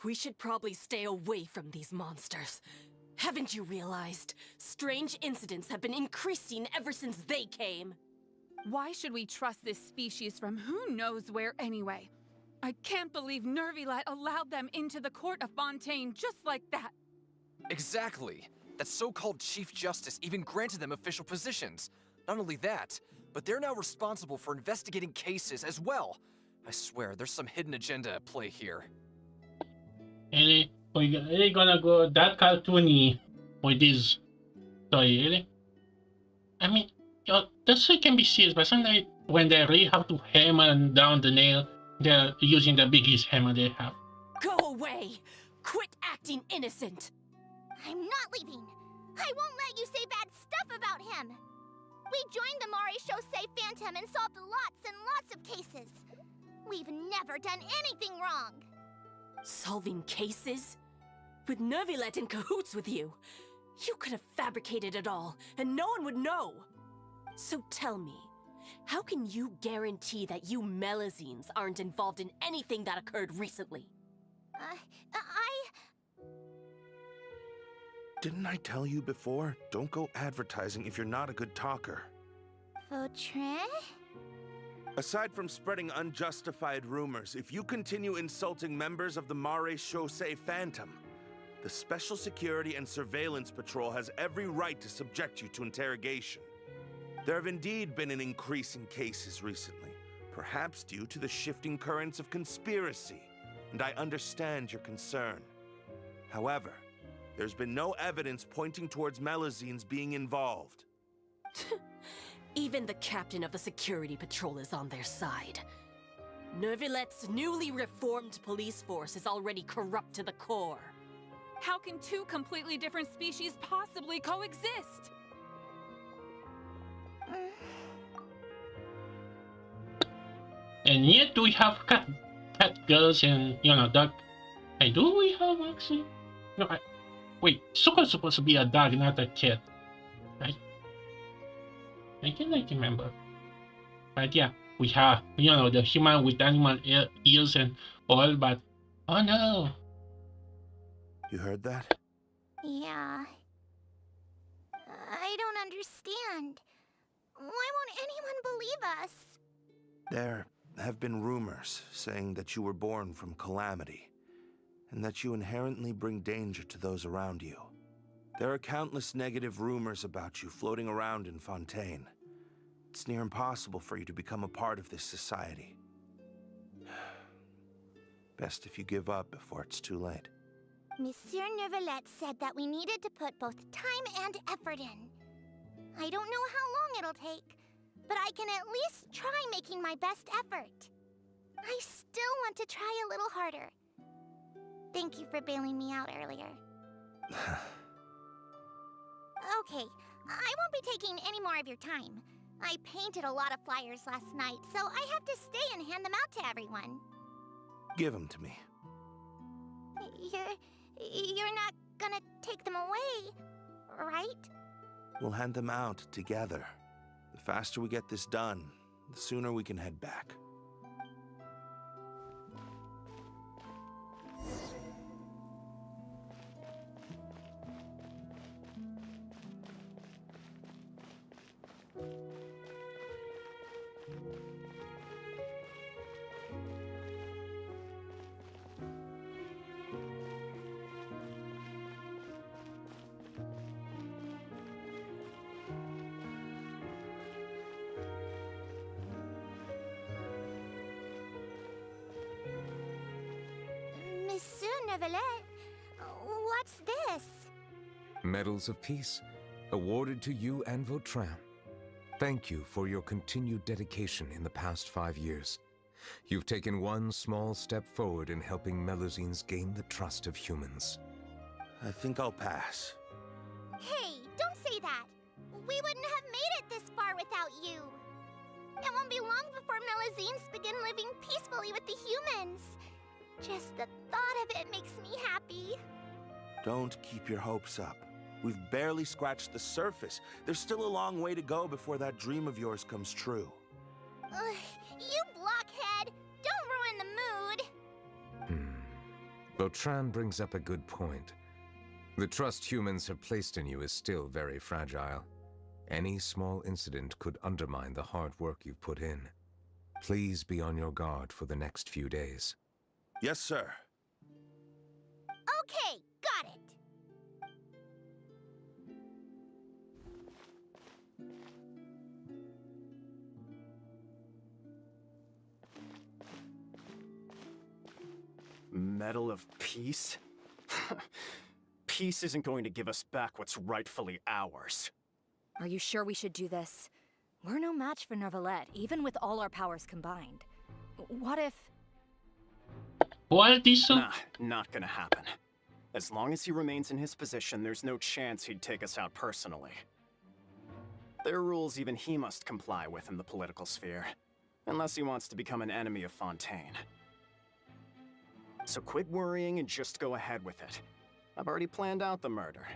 we should probably stay away from these monsters. Haven't you realized? Strange incidents have been increasing ever since they came. Why should we trust this species from who knows where anyway? I can't believe Neuvillette allowed them into the court of Fontaine just like that. Exactly. That so-called Chief Justice even granted them official positions. Not only that, but they're now responsible for investigating cases as well. I swear, there's some hidden agenda at play here. Really gonna go that cartoony with this story, really? I mean, the story can be serious, but sometimes when they really have to hammer down the nail, they're using the biggest hammer they have. Go away! Quit acting innocent! I'm not leaving. I won't let you say bad stuff about him. We joined the Mare Chaussee Phantom and solved lots and lots of cases. We've never done anything wrong. Solving cases? With Neuvillette in cahoots with you? You could have fabricated it all, and no one would know. So tell me, how can you guarantee that you Melazines aren't involved in anything that occurred recently? Didn't I tell you before? Don't go advertising if you're not a good talker. Vautrin? Aside from spreading unjustified rumors, if you continue insulting members of the Mare Chaussee Phantom, the Special Security and Surveillance Patrol has every right to subject you to interrogation. There have indeed been an increase in cases recently, perhaps due to the shifting currents of conspiracy, and I understand your concern. However, there's been no evidence pointing towards Melazines being involved. Even the captain of the security patrol is on their side. Neuvillette's newly reformed police force is already corrupt to the core. How can two completely different species possibly coexist? And yet we have cat girls and, dog. Hey, do we have actually? No, wait, Suko's supposed to be a dog, not a cat. Right? I cannot remember. But yeah, we have, the human with animal ears and all, but oh no. You heard that? Yeah. I don't understand. Why won't anyone believe us? There have been rumors saying that you were born from calamity, and that you inherently bring danger to those around you. There are countless negative rumors about you floating around in Fontaine. It's near impossible for you to become a part of this society. Best if you give up before it's too late. Monsieur Neuvillette said that we needed to put both time and effort in. I don't know how long it'll take, but I can at least try making my best effort. I still want to try a little harder. Thank you for bailing me out earlier. Okay, I won't be taking any more of your time. I painted a lot of flyers last night, so I have to stay and hand them out to everyone. Give them to me. You're not gonna take them away, right? We'll hand them out together. The faster we get this done, the sooner we can head back. Monsieur Neuvillette, what's this? Medals of Peace, awarded to you and Vautrin. Thank you for your continued dedication in the past 5 years. You've taken one small step forward in helping Melusines gain the trust of humans. I think I'll pass. Hey, don't say that. We wouldn't have made it this far without you. It won't be long before Melusines begin living peacefully with the humans. Just the thought of it makes me happy. Don't keep your hopes up. We've barely scratched the surface. There's still a long way to go before that dream of yours comes true. You blockhead! Don't ruin the mood! Vautrin brings up a good point. The trust humans have placed in you is still very fragile. Any small incident could undermine the hard work you've put in. Please be on your guard for the next few days. Yes, sir. Okay, got it. Medal of Peace? Peace isn't going to give us back what's rightfully ours. Are you sure we should do this? We're no match for Neuvillette, even with all our powers combined. What if... What is so? Nah, not gonna happen. As long as he remains in his position, there's no chance he'd take us out personally. There are rules even he must comply with in the political sphere, unless he wants to become an enemy of Fontaine. So quit worrying and just go ahead with it. I've already planned out the murder.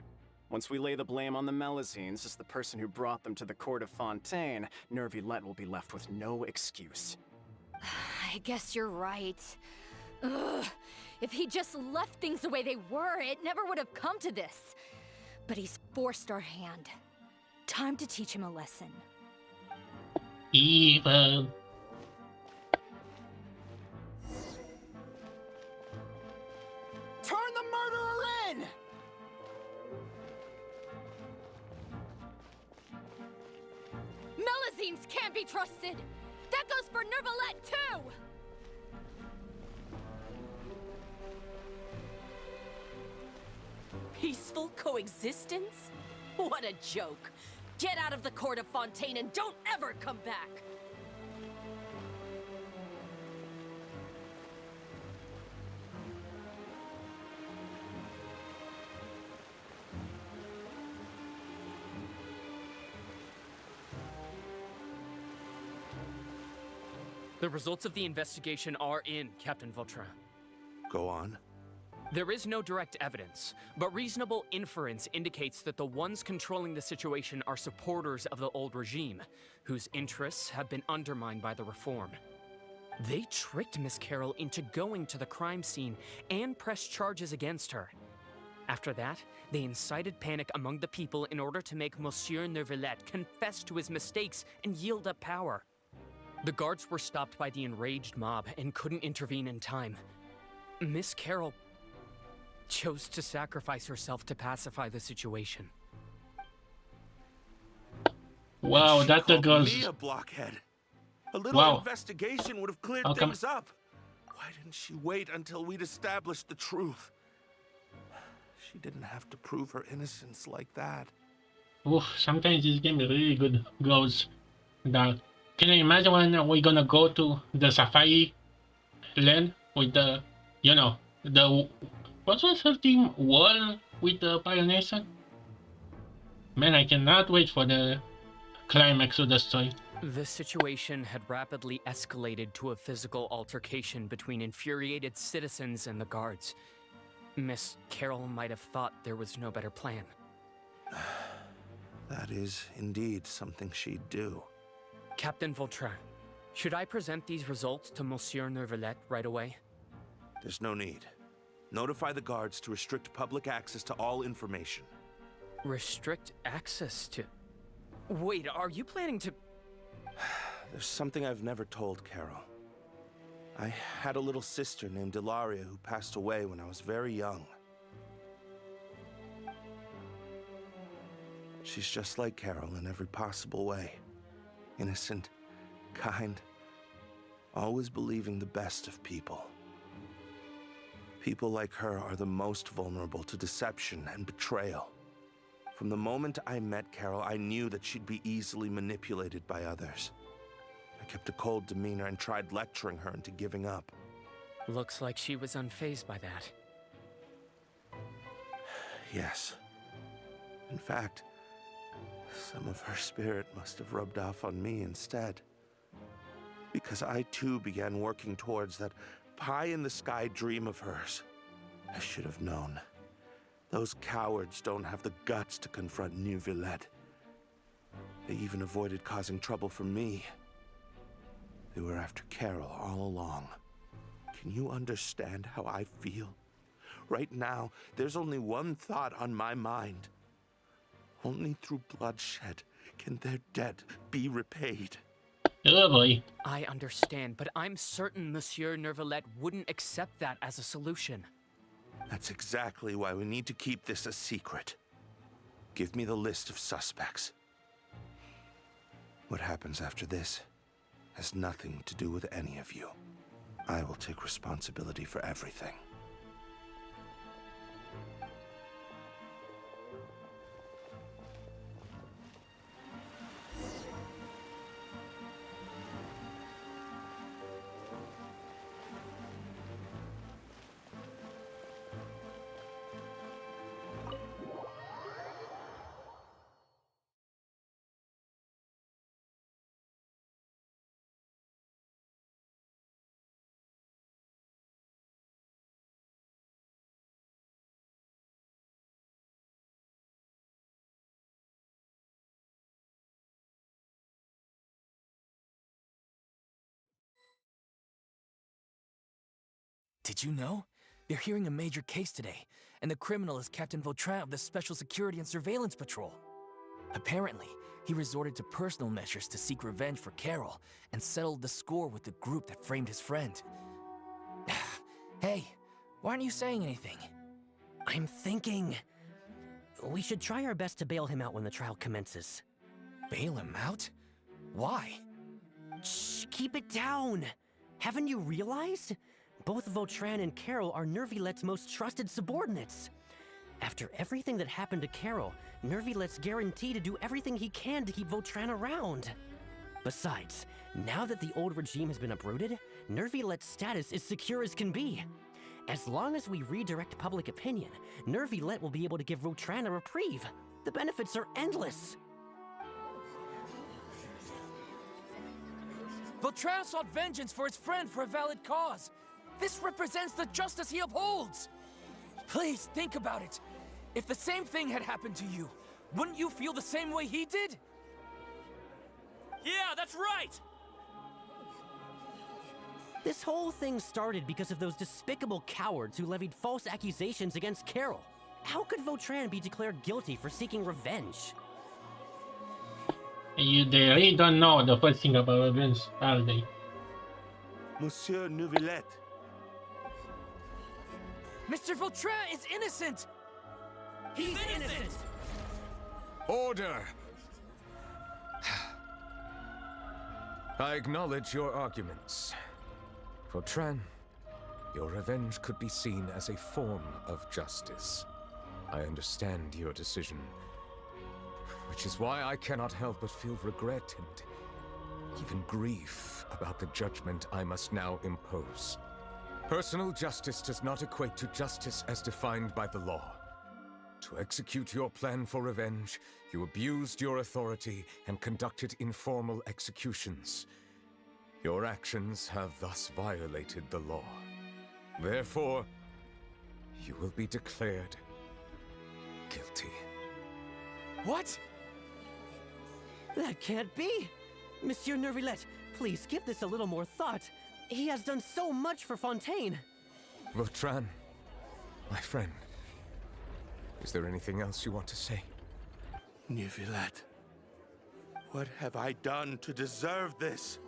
Once we lay the blame on the Melusines as the person who brought them to the court of Fontaine, Neuvillette will be left with no excuse. I guess you're right. Ugh. If he just left things the way they were, it never would have come to this. But he's forced our hand. Time to teach him a lesson. Evil. Turn the murderer in! Melusines can't be trusted! That goes for Neuvillette, too! Peaceful coexistence? What a joke. Get out of the court of Fontaine and don't ever come back! The results of the investigation are in, Captain Vautrin. Go on. There is no direct evidence, but reasonable inference indicates that the ones controlling the situation are supporters of the old regime, whose interests have been undermined by the reform. They tricked Miss Carroll into going to the crime scene and pressed charges against her. After that, they incited panic among the people in order to make Monsieur Neuvillette confess to his mistakes and yield up power. The guards were stopped by the enraged mob and couldn't intervene in time. Miss Carroll chose to sacrifice herself to pacify the situation. Wow, that goes. Me a blockhead. A little investigation would have cleared things up. Why didn't she wait until we'd established the truth? She didn't have to prove her innocence like that. Oof, sometimes this game really good goes That, can you imagine when we're gonna go to the safari land with the, you know, the, what was her team? Wall with the Pioneer? Man, I cannot wait for the climax of the story. The situation had rapidly escalated to a physical altercation between infuriated citizens and the guards. Miss Carroll might have thought there was no better plan. That is indeed something she'd do. Captain Vautrin, should I present these results to Monsieur Neuvillette right away? There's no need. Notify the guards to restrict public access to all information. Restrict access to... Wait, are you planning to... There's something I've never told Carol. I had a little sister named Ilaria who passed away when I was very young. She's just like Carol in every possible way. Innocent, kind, always believing the best of people. People like her are the most vulnerable to deception and betrayal. From the moment I met Carol, I knew that she'd be easily manipulated by others. I kept a cold demeanor and tried lecturing her into giving up. Looks like she was unfazed by that. Yes. In fact, some of her spirit must have rubbed off on me instead. Because I too began working towards that pie-in-the-sky dream of hers. I should have known. Those cowards don't have the guts to confront Neuvillette. They even avoided causing trouble for me. They were after Carol all along. Can you understand how I feel? Right now, there's only one thought on my mind. Only through bloodshed can their debt be repaid. Oh boy. I understand, but I'm certain Monsieur Neuvillette wouldn't accept that as a solution. That's exactly why we need to keep this a secret. Give me the list of suspects. What happens after this has nothing to do with any of you. I will take responsibility for everything. Did you know? They're hearing a major case today, and the criminal is Captain Vautrin of the Special Security and Surveillance Patrol. Apparently, he resorted to personal measures to seek revenge for Carol and settled the score with the group that framed his friend. Hey, why aren't you saying anything? I'm thinking... we should try our best to bail him out when the trial commences. Bail him out? Why? Shh, keep it down! Haven't you realized? Both Vautrin and Carol are Neuvillette's most trusted subordinates. After everything that happened to Carol, Neuvillette's guaranteed to do everything he can to keep Vautrin around. Besides, now that the old regime has been uprooted, Neuvillette's status is secure as can be. As long as we redirect public opinion, Neuvillette will be able to give Vautrin a reprieve. The benefits are endless. Vautrin sought vengeance for his friend for a valid cause. This represents the justice he upholds. Please think about it. If the same thing had happened to you, wouldn't you feel the same way he did? Yeah, that's right! This whole thing started because of those despicable cowards who levied false accusations against Carol. How could Vautrin be declared guilty for seeking revenge? They really don't know the first thing about revenge, are they? Monsieur Neuvillette. Mr. Vautrin is innocent! He's innocent! Order! I acknowledge your arguments. Vautrin, your revenge could be seen as a form of justice. I understand your decision, which is why I cannot help but feel regret and even grief about the judgment I must now impose. Personal justice does not equate to justice as defined by the law. To execute your plan for revenge, you abused your authority and conducted informal executions. Your actions have thus violated the law. Therefore, you will be declared guilty. What? That can't be! Monsieur Neuvillette, please give this a little more thought. He has done so much for Fontaine. Vautrin, my friend, is there anything else you want to say? Neuvillette, what have I done to deserve this?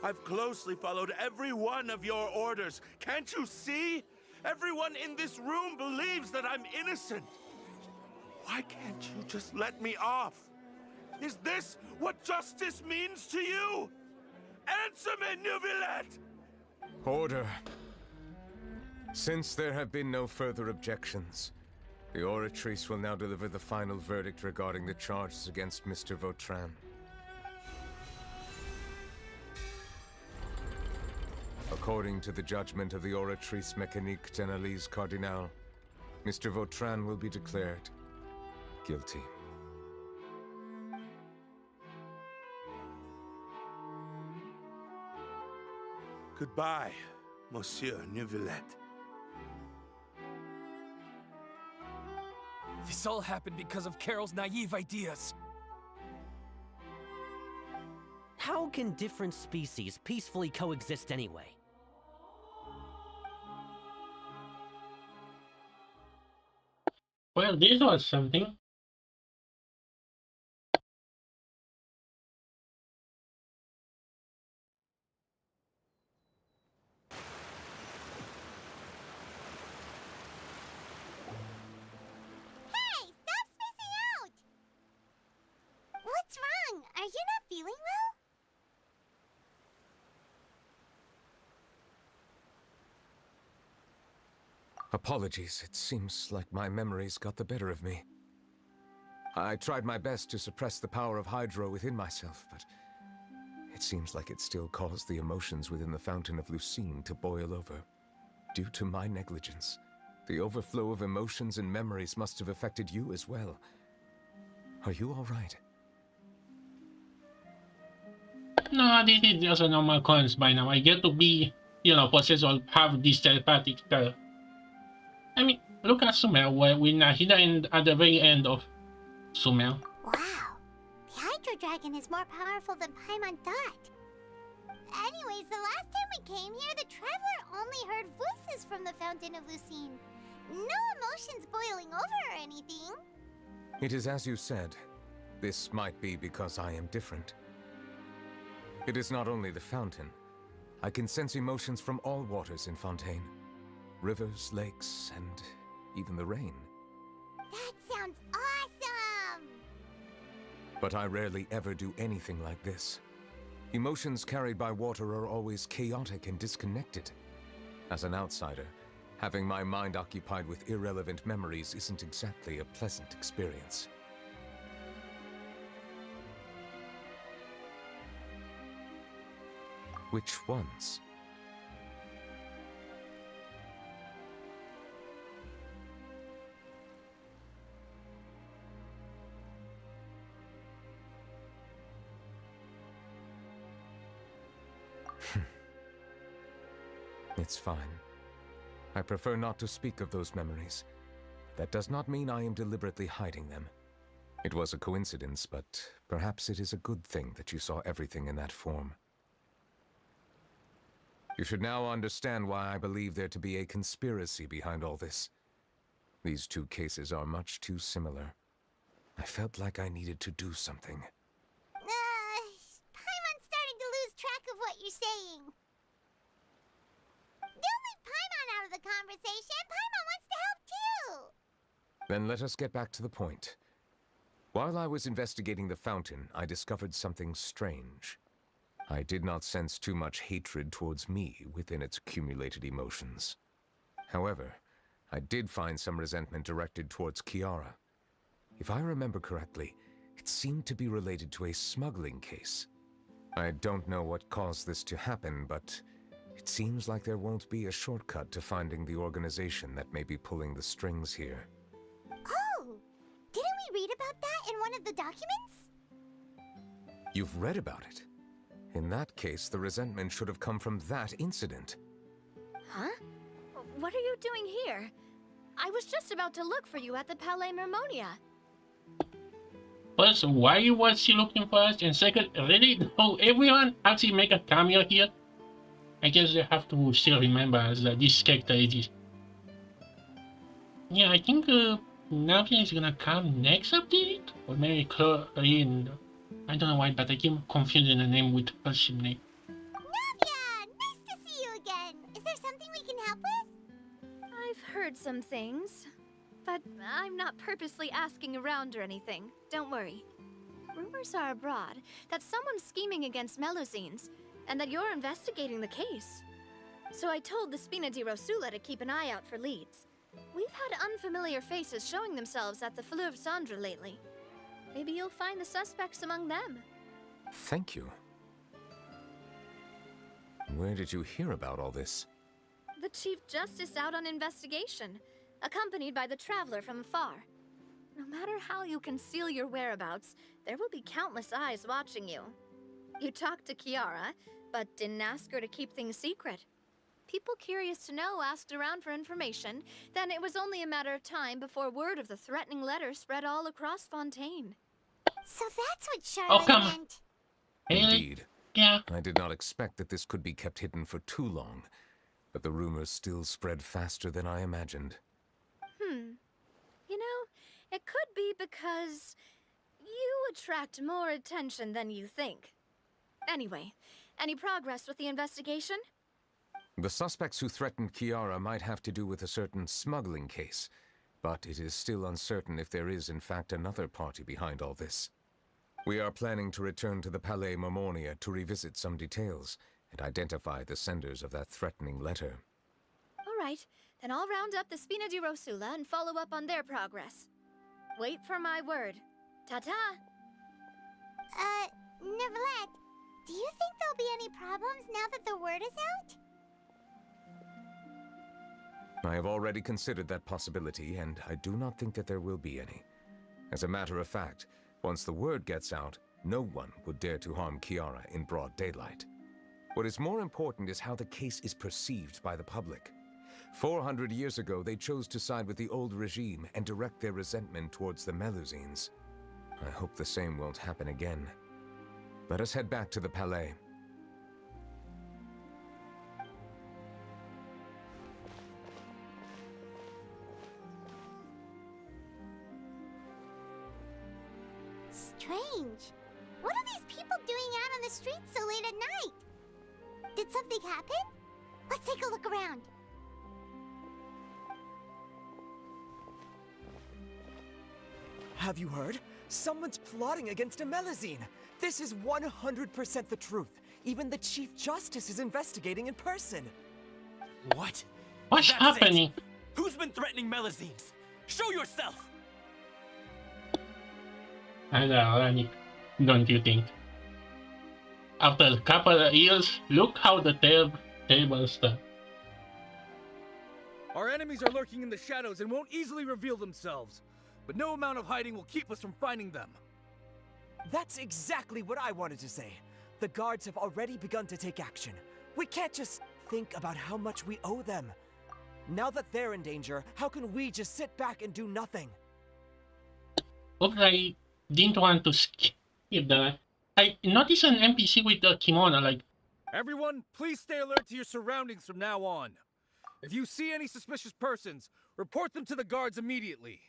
I've closely followed every one of your orders. Can't you see? Everyone in this room believes that I'm innocent. Why can't you just let me off? Is this what justice means to you? Answer me, Neuvillette! Order. Since there have been no further objections, the Oratrice will now deliver the final verdict regarding the charges against Mr. Vautrin. According to the judgment of the Oratrice Mécanique d'Analyse Cardinal, Mr. Vautrin will be declared guilty. Goodbye, Monsieur Neuvillette. This all happened because of Carol's naive ideas. How can different species peacefully coexist anyway? Well, this was something. Hey, stop spacing out! What's wrong? Are you not feeling well? Apologies, it seems like my memories got the better of me. I tried my best to suppress the power of Hydro within myself, but it seems like it still caused the emotions within the Fountain of Lucine to boil over. Due to my negligence, the overflow of emotions and memories must have affected you as well. Are you all right? No, this is just a normal occurrence by now. I get to be, possessed or have this telepathic style. I mean, look at Sumer, where we're not hidden at the very end of Sumer. Wow, the Hydro Dragon is more powerful than Paimon thought. Anyways, the last time we came here, the Traveler only heard voices from the Fountain of Lucine. No emotions boiling over or anything. It is as you said. This might be because I am different. It is not only the fountain. I can sense emotions from all waters in Fontaine. Rivers, lakes, and even the rain. That sounds awesome! But I rarely ever do anything like this. Emotions carried by water are always chaotic and disconnected. As an outsider, having my mind occupied with irrelevant memories isn't exactly a pleasant experience. Which ones? It's fine. I prefer not to speak of those memories. That does not mean I am deliberately hiding them. It was a coincidence, but perhaps it is a good thing that you saw everything in that form. You should now understand why I believe there to be a conspiracy behind all this. These two cases are much too similar. I felt like I needed to do something. Paimon's starting to lose track of what you're saying. Don't leave Paimon out of the conversation. Paimon wants to help too. Then let us get back to the point. While I was investigating the fountain, I discovered something strange. I did not sense too much hatred towards me within its accumulated emotions. However, I did find some resentment directed towards Kiara. If I remember correctly, it seemed to be related to a smuggling case. I don't know what caused this to happen, but it seems like there won't be a shortcut to finding the organization that may be pulling the strings here. Oh! Didn't we read about that in one of the documents? You've read about it? In that case, the resentment should have come from that incident. Huh? What are you doing here? I was just about to look for you at the Palais Mermonia. First, why was she looking for us? And second, really? Oh, everyone actually make a cameo here? I guess they have to still remember as this character is. Yeah, I think Navia is gonna come next update? Or maybe Corinne. I don't know why, but I keep confusing the name with her ship name. Navia! Nice to see you again! Is there something we can help with? I've heard some things, but I'm not purposely asking around or anything. Don't worry. Rumors are abroad that someone's scheming against Melusines, and that you're investigating the case. So I told the Spina di Rosula to keep an eye out for leads. We've had unfamiliar faces showing themselves at the Fleuve Cendre lately. Maybe you'll find the suspects among them. Thank you. Where did you hear about all this? The Chief Justice out on investigation, accompanied by the Traveler from afar. No matter how you conceal your whereabouts, there will be countless eyes watching you. You talked to Kiara, but didn't ask her to keep things secret. People curious to know asked around for information, then it was only a matter of time before word of the threatening letter spread all across Fontaine. So that's what Charlotte meant. Indeed. Yeah. I did not expect that this could be kept hidden for too long, but the rumors still spread faster than I imagined. You know, it could be because you attract more attention than you think. Anyway, any progress with the investigation? The suspects who threatened Kiara might have to do with a certain smuggling case, but it is still uncertain if there is in fact another party behind all this. We are planning to return to the Palais Mermonia to revisit some details and identify the senders of that threatening letter. All right, then I'll round up the Spina di Rosula and follow up on their progress. Wait for my word. Ta-ta! Neuvillette, do you think there'll be any problems now that the word is out? I have already considered that possibility, and I do not think that there will be any. As a matter of fact, once the word gets out, no one would dare to harm Kiara in broad daylight. What is more important is how the case is perceived by the public. 400 years ago, they chose to side with the old regime and direct their resentment towards the Melusines. I hope the same won't happen again. Let us head back to the Palais. Strange. What are these people doing out on the streets so late at night? Did something happen? Let's take a look around. Have you heard? Someone's plotting against a Melusine. This is 100% the truth. Even the Chief Justice is investigating in person. What? What's happening? Who's been threatening Melusines? Show yourself! I know, don't you think? After a couple of years, look how the tables turn. Our enemies are lurking in the shadows and won't easily reveal themselves. But no amount of hiding will keep us from finding them. That's exactly what I wanted to say. The guards have already begun to take action. We can't just think about how much we owe them. Now that they're in danger, how can we just sit back and do nothing? Look, I didn't want to skip that. I noticed an NPC with a kimono, like... Everyone, please stay alert to your surroundings from now on. If you see any suspicious persons, report them to the guards immediately.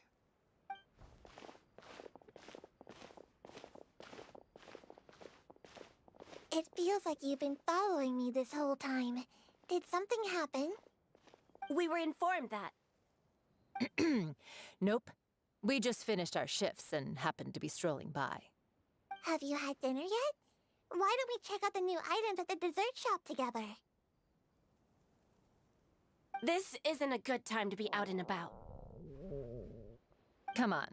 It feels like you've been following me this whole time. Did something happen? We were informed that. Nope. We just finished our shifts and happened to be strolling by. Have you had dinner yet? Why don't we check out the new items at the dessert shop together? This isn't a good time to be out and about. Come on,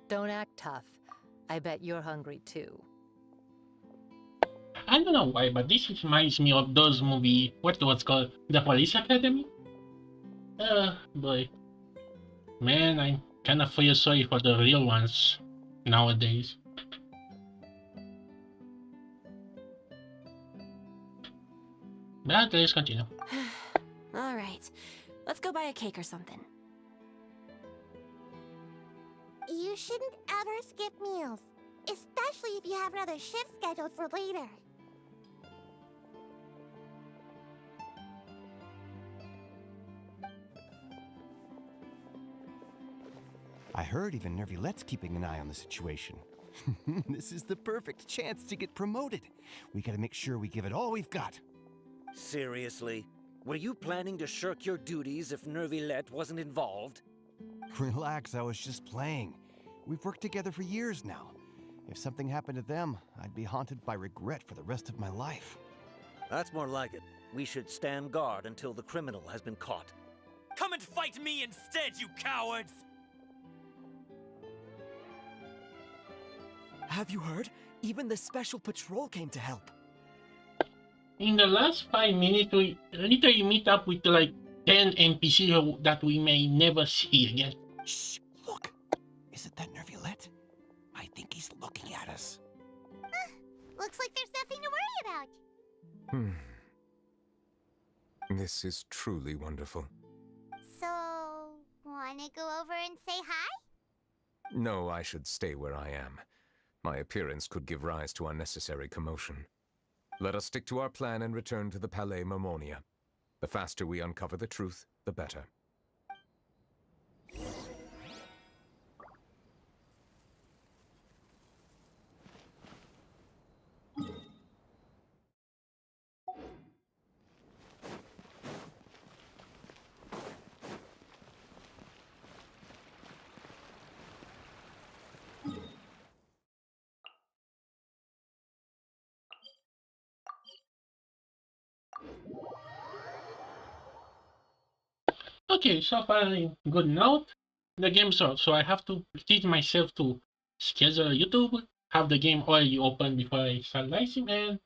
don't act tough. I bet you're hungry too. I don't know why, but this reminds me of those movie. What was called the Police Academy. Boy, man, I kind of feel sorry for the real ones nowadays. But let's continue. All right, let's go buy a cake or something. You shouldn't ever skip meals, especially if you have another shift scheduled for later. I heard even Neuvillette's keeping an eye on the situation. This is the perfect chance to get promoted. We gotta make sure we give it all we've got. Seriously? Were you planning to shirk your duties if Neuvillette wasn't involved? Relax, I was just playing. We've worked together for years now. If something happened to them, I'd be haunted by regret for the rest of my life. That's more like it. We should stand guard until the criminal has been caught. Come and fight me instead, you cowards! Have you heard? Even the special patrol came to help. In the last 5 minutes, we literally meet up with like 10 NPCs that we may never see again. Shh! Look! Isn't that Neuvillette? I think he's looking at us. Looks like there's nothing to worry about. This is truly wonderful. So, wanna go over and say hi? No, I should stay where I am. My appearance could give rise to unnecessary commotion. Let us stick to our plan and return to the Palais Mermonia. The faster we uncover the truth, the better. Okay, so far good note. The game's out, so I have to teach myself to schedule YouTube, have the game already open before I start live stream, and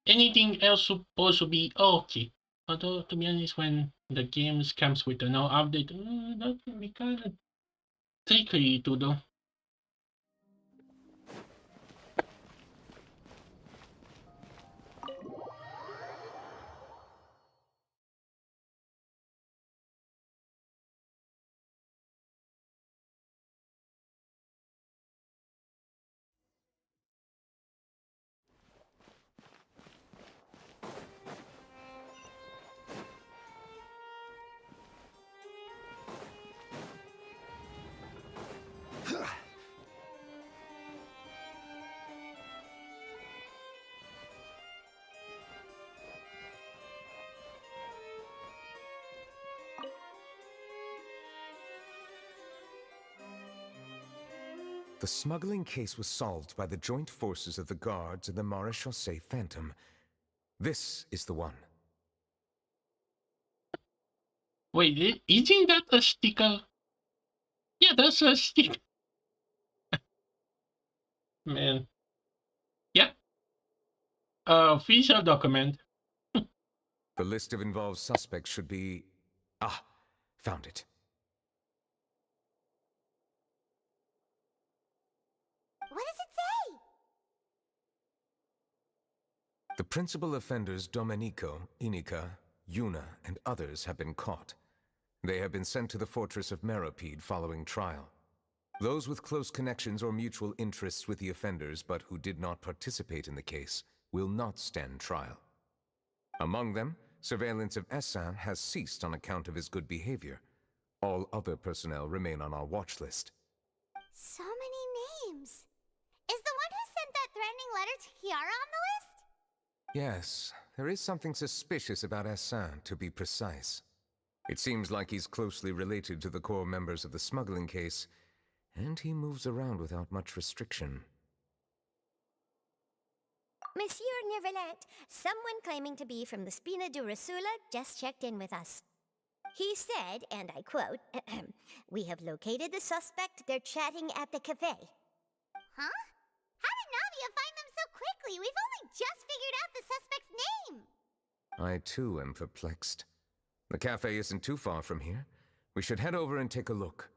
anything else supposed to be okay. Although, to be honest, when the game comes with a no update, that can be kind of tricky to do. The smuggling case was solved by the joint forces of the guards and the Maréchaussée Phantom. This is the one. Wait, isn't that a sticker? Yeah, that's a sticker. Man. Yeah. Official document. The list of involved suspects should be... Ah, found it. What does it say? The principal offenders Domenico, Inica, Yuna, and others have been caught. They have been sent to the fortress of Meropide following trial. Those with close connections or mutual interests with the offenders but who did not participate in the case will not stand trial. Among them, surveillance of Essin has ceased on account of his good behavior. All other personnel remain on our watch list. So many names. Is the one who sent that threatening letter to Kiara on the list? Yes, there is something suspicious about Essin, to be precise. It seems like he's closely related to the core members of the smuggling case, and he moves around without much restriction. Monsieur Neuvillette, someone claiming to be from the Spina Durasula just checked in with us. He said, and I quote, "We have located the suspect. They're chatting at the cafe." Huh? How did you find them so quickly? We've only just figured out the suspect's name. I too am perplexed. The cafe isn't too far from here. We should head over and take a look.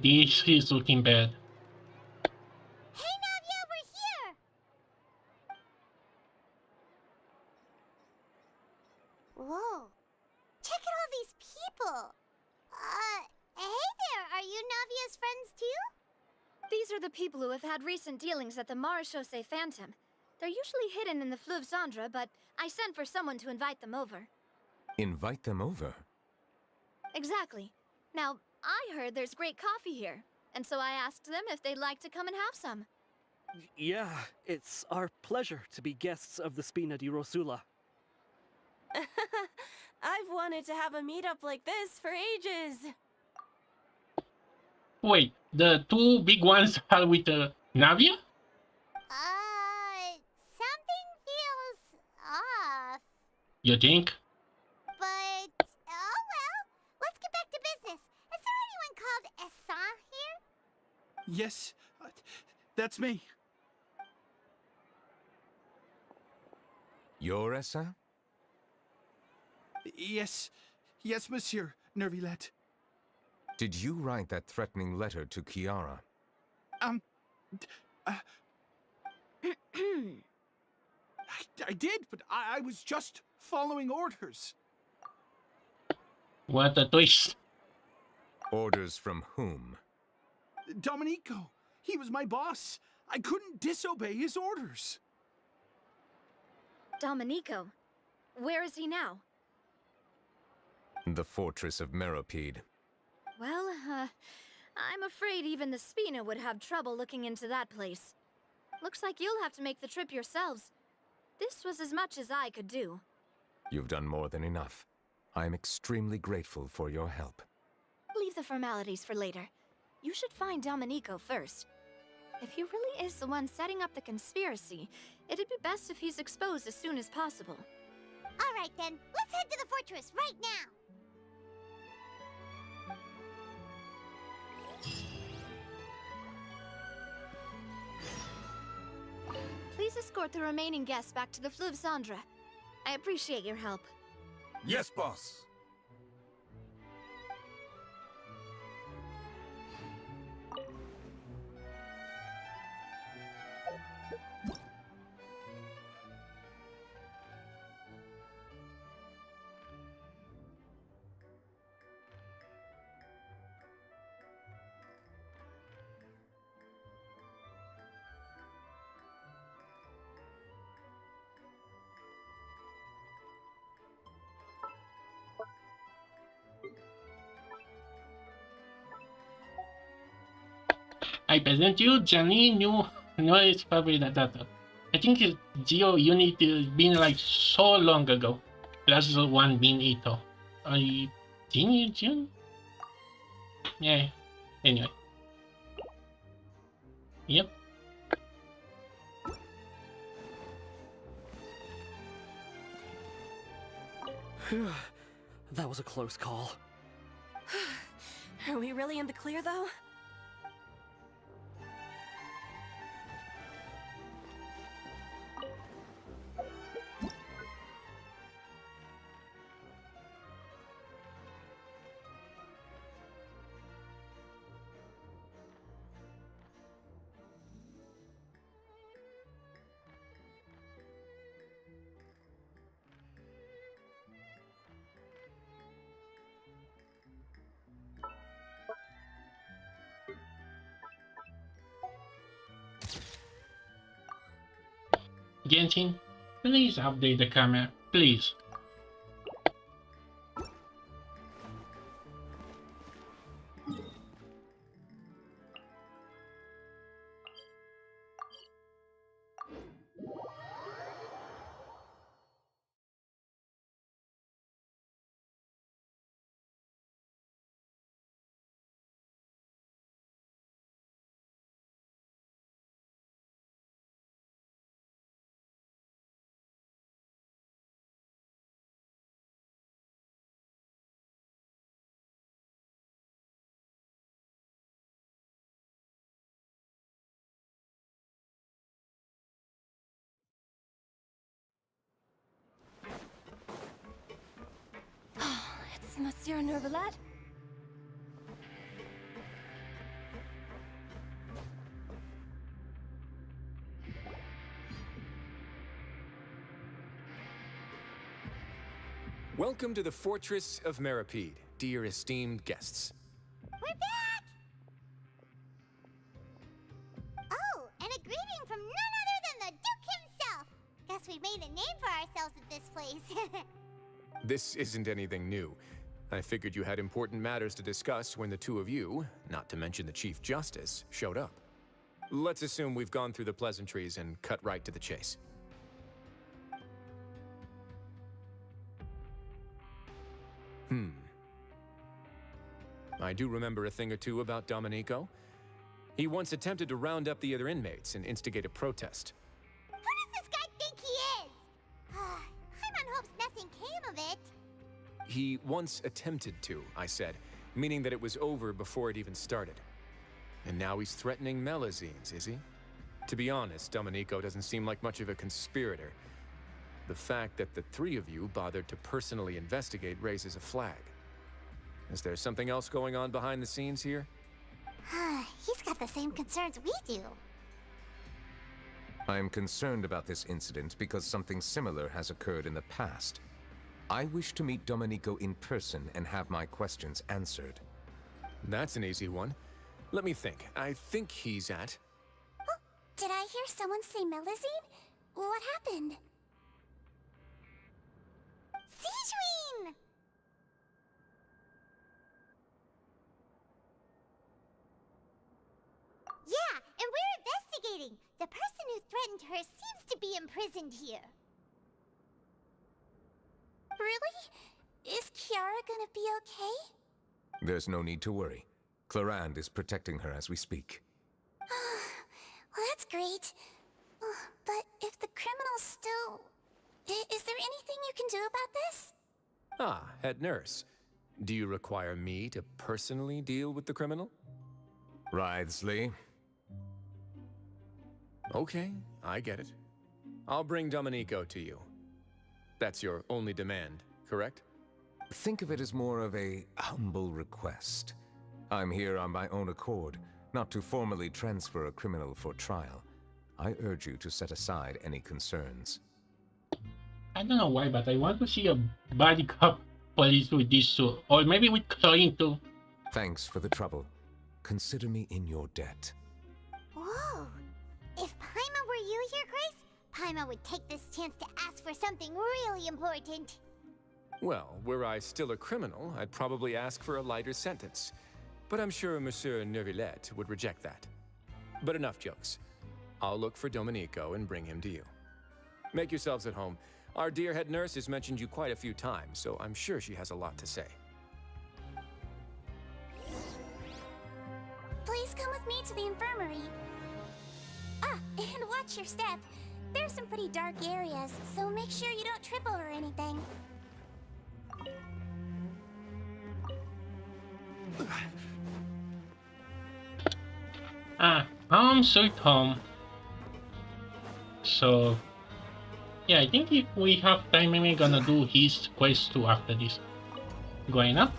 This is looking bad. Hey, Navia, we're here! Whoa. Check out all these people! Hey there, are you Navia's friends too? These are the people who have had recent dealings at the Marechaussee Phantom. They're usually hidden in the Fleuve Cendre, but I sent for someone to invite them over. Invite them over? Exactly. Now, I heard there's great coffee here, and so I asked them if they'd like to come and have some. Yeah, it's our pleasure to be guests of the Spina di Rosula. I've wanted to have a meetup like this for ages. Wait, the two big ones are with Navia? Something feels off. You think? But, oh well, let's get back to business. Is there anyone called Essan here? Yes, that's me. You're Essa? Yes, monsieur, Neuvillette. Did you write that threatening letter to Kiara? I did, but I was just following orders. What a twist. Orders from whom? Domenico. He was my boss. I couldn't disobey his orders. Domenico? Where is he now? The fortress of Meropide. Well, I'm afraid even the Spina would have trouble looking into that place. Looks like you'll have to make the trip yourselves. This was as much as I could do. You've done more than enough. I am extremely grateful for your help. Leave the formalities for later. You should find Domenico first. If he really is the one setting up the conspiracy, it'd be best if he's exposed as soon as possible. All right then, let's head to the fortress right now. Please escort the remaining guests back to the Fleuve Cendre. I appreciate your help. Yes, boss. I present you Gianni Nuo's favorite data. I think it's Geo Unit has been like so long ago. Last one being Ito. I think it's June? Yeah. Anyway. Yep. That was a close call. Are we really in the clear, though? Genshin, please update the camera, please. It's Monsieur Neuvillette. Welcome to the Fortress of Meripede, dear esteemed guests. We're back! Oh, and a greeting from none other than the Duke himself! Guess we've made a name for ourselves at this place. This isn't anything new. I figured you had important matters to discuss when the two of you, not to mention the Chief Justice, showed up. Let's assume we've gone through the pleasantries and cut right to the chase. I do remember a thing or two about Domenico. He once attempted to round up the other inmates and instigate a protest. Who does this guy think he is? Paimon hopes nothing came of it. He once attempted to, I said, meaning that it was over before it even started. And now he's threatening Melazines, is he? To be honest, Domenico doesn't seem like much of a conspirator. The fact that the three of you bothered to personally investigate raises a flag. Is there something else going on behind the scenes here? He's got the same concerns we do. I am concerned about this incident because something similar has occurred in the past. I wish to meet Domenico in person and have my questions answered. That's an easy one. Let me think. I think he's at... Oh, did I hear someone say Melazine? What happened? Sijuin! Yeah, and we're investigating. The person who threatened her seems to be imprisoned here. Really? Is Kiara gonna be okay? There's no need to worry. Clarande is protecting her as we speak. Well, that's great. But if the criminal's still... Is there anything you can do about this? Ah, head nurse. Do you require me to personally deal with the criminal? Writhsley. Okay, I get it. I'll bring Domenico to you. That's your only demand, correct? Think of it as more of a humble request. I'm here on my own accord, not to formally transfer a criminal for trial. I urge you to set aside any concerns. I don't know why, but I want to see a body cop police with this suit. Or maybe with Cloying too. Thanks for the trouble. Consider me in your debt. Whoa! If Paimon were you here, Grace, Paimon would take this chance to ask for something really important. Well, were I still a criminal, I'd probably ask for a lighter sentence. But I'm sure Monsieur Neuvillette would reject that. But enough jokes. I'll look for Domenico and bring him to you. Make yourselves at home. Our dear head nurse has mentioned you quite a few times, so I'm sure she has a lot to say. Please come with me to the infirmary. Ah, and watch your step. There's some pretty dark areas, so make sure you don't trip over anything. Home sweet home. So, yeah, I think if we have time, we're gonna do his quest too after this. Going up.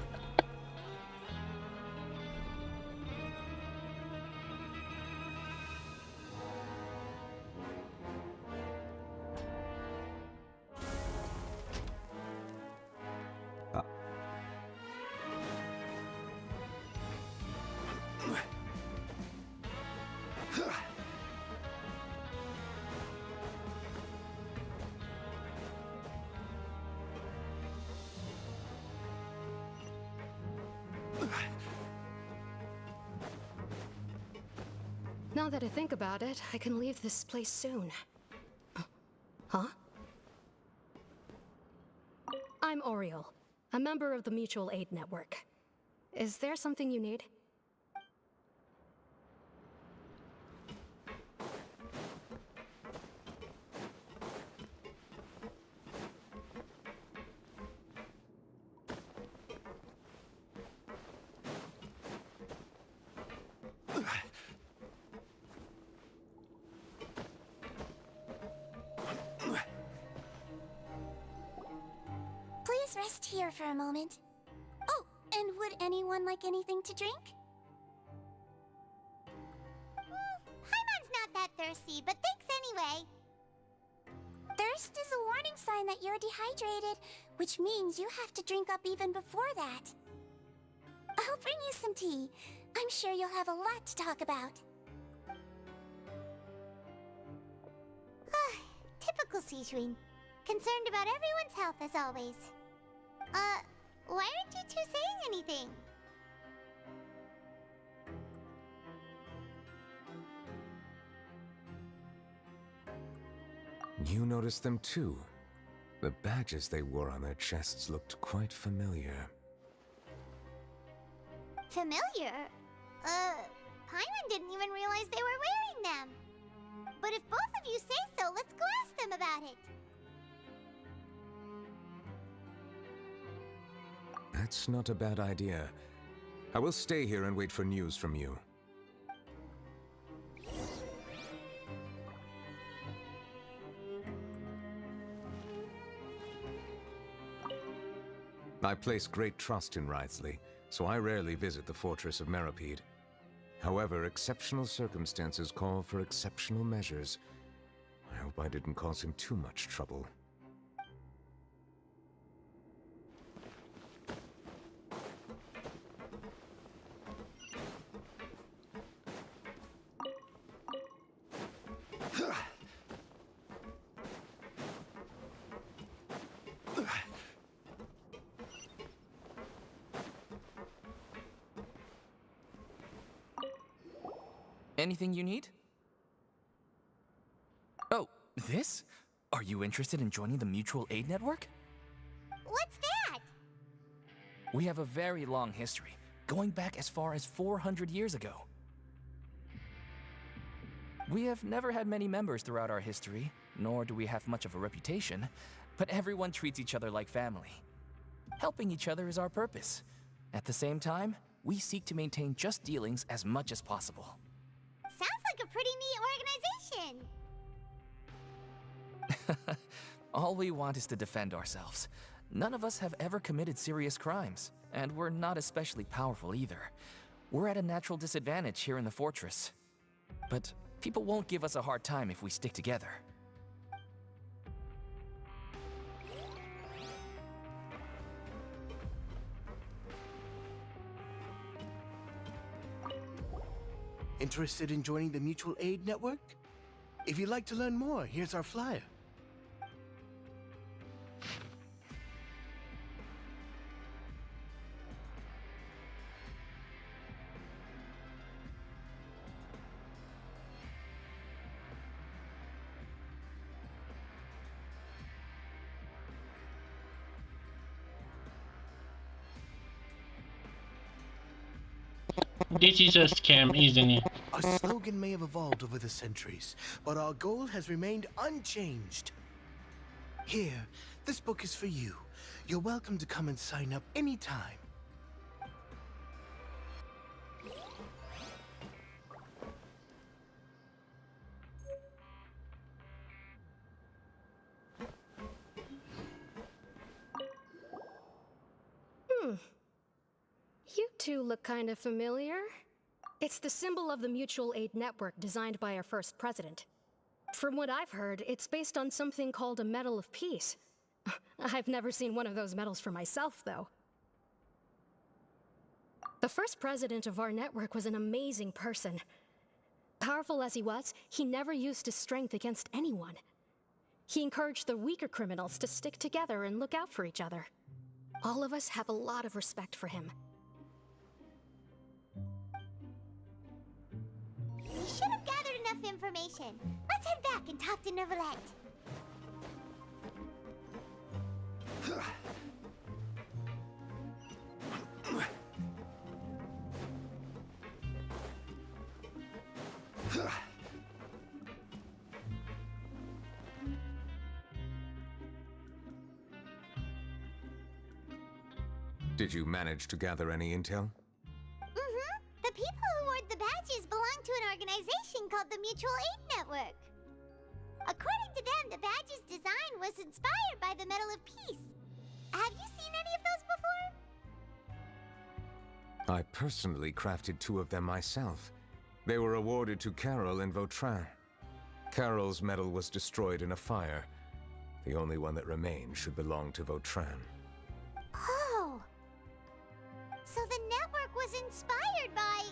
Now that I think about it, I can leave this place soon. Huh? I'm Oriole, a member of the Mutual Aid Network. Is there something you need? Please rest here for a moment. Oh, and would anyone like anything to drink? Paimon's not that thirsty, but thanks anyway. Thirst is a warning sign that you're dehydrated, which means you have to drink up even before that. I'll bring you some tea. I'm sure you'll have a lot to talk about. Typical Sejuin. Concerned about everyone's health as always. Why aren't you two saying anything? You noticed them too. The badges they wore on their chests looked quite familiar. Familiar? Paimon didn't even realize they were wearing them. But if both of you say so, let's go ask them about it. That's not a bad idea. I will stay here and wait for news from you. I place great trust in Wriothesley, so I rarely visit the fortress of Meripede. However, exceptional circumstances call for exceptional measures. I hope I didn't cause him too much trouble. Anything you need? Oh, this? Are you interested in joining the Mutual Aid Network? What's that? We have a very long history, going back as far as 400 years ago. We have never had many members throughout our history, nor do we have much of a reputation, but everyone treats each other like family. Helping each other is our purpose. At the same time, we seek to maintain just dealings as much as possible. Sounds like a pretty neat organization. All we want is to defend ourselves. None of us have ever committed serious crimes, and we're not especially powerful either. We're at a natural disadvantage here in the fortress. But people won't give us a hard time if we stick together. Interested in joining the Mutual Aid Network? If you'd like to learn more, here's our flyer. This is a scam, isn't it? Our slogan may have evolved over the centuries, but our goal has remained unchanged. Here, this book is for you. You're welcome to come and sign up anytime. You two look kind of familiar. It's the symbol of the Mutual Aid Network designed by our first president. From what I've heard, it's based on something called a Medal of Peace. I've never seen one of those medals for myself, though. The first president of our network was an amazing person. Powerful as he was, he never used his strength against anyone. He encouraged the weaker criminals to stick together and look out for each other. All of us have a lot of respect for him. We should have gathered enough information. Let's head back and talk to Neuvillette. Did you manage to gather any intel? Mm-hmm. The people who wore the badges belong to an organization called the Mutual Aid Network. According to them, the badge's design was inspired by the Medal of Peace. Have you seen any of those before? I personally crafted 2 of them myself. They were awarded to Carol and Vautrin. Carol's medal was destroyed in a fire. The only one that remained should belong to Vautrin. Oh! So the network was inspired by...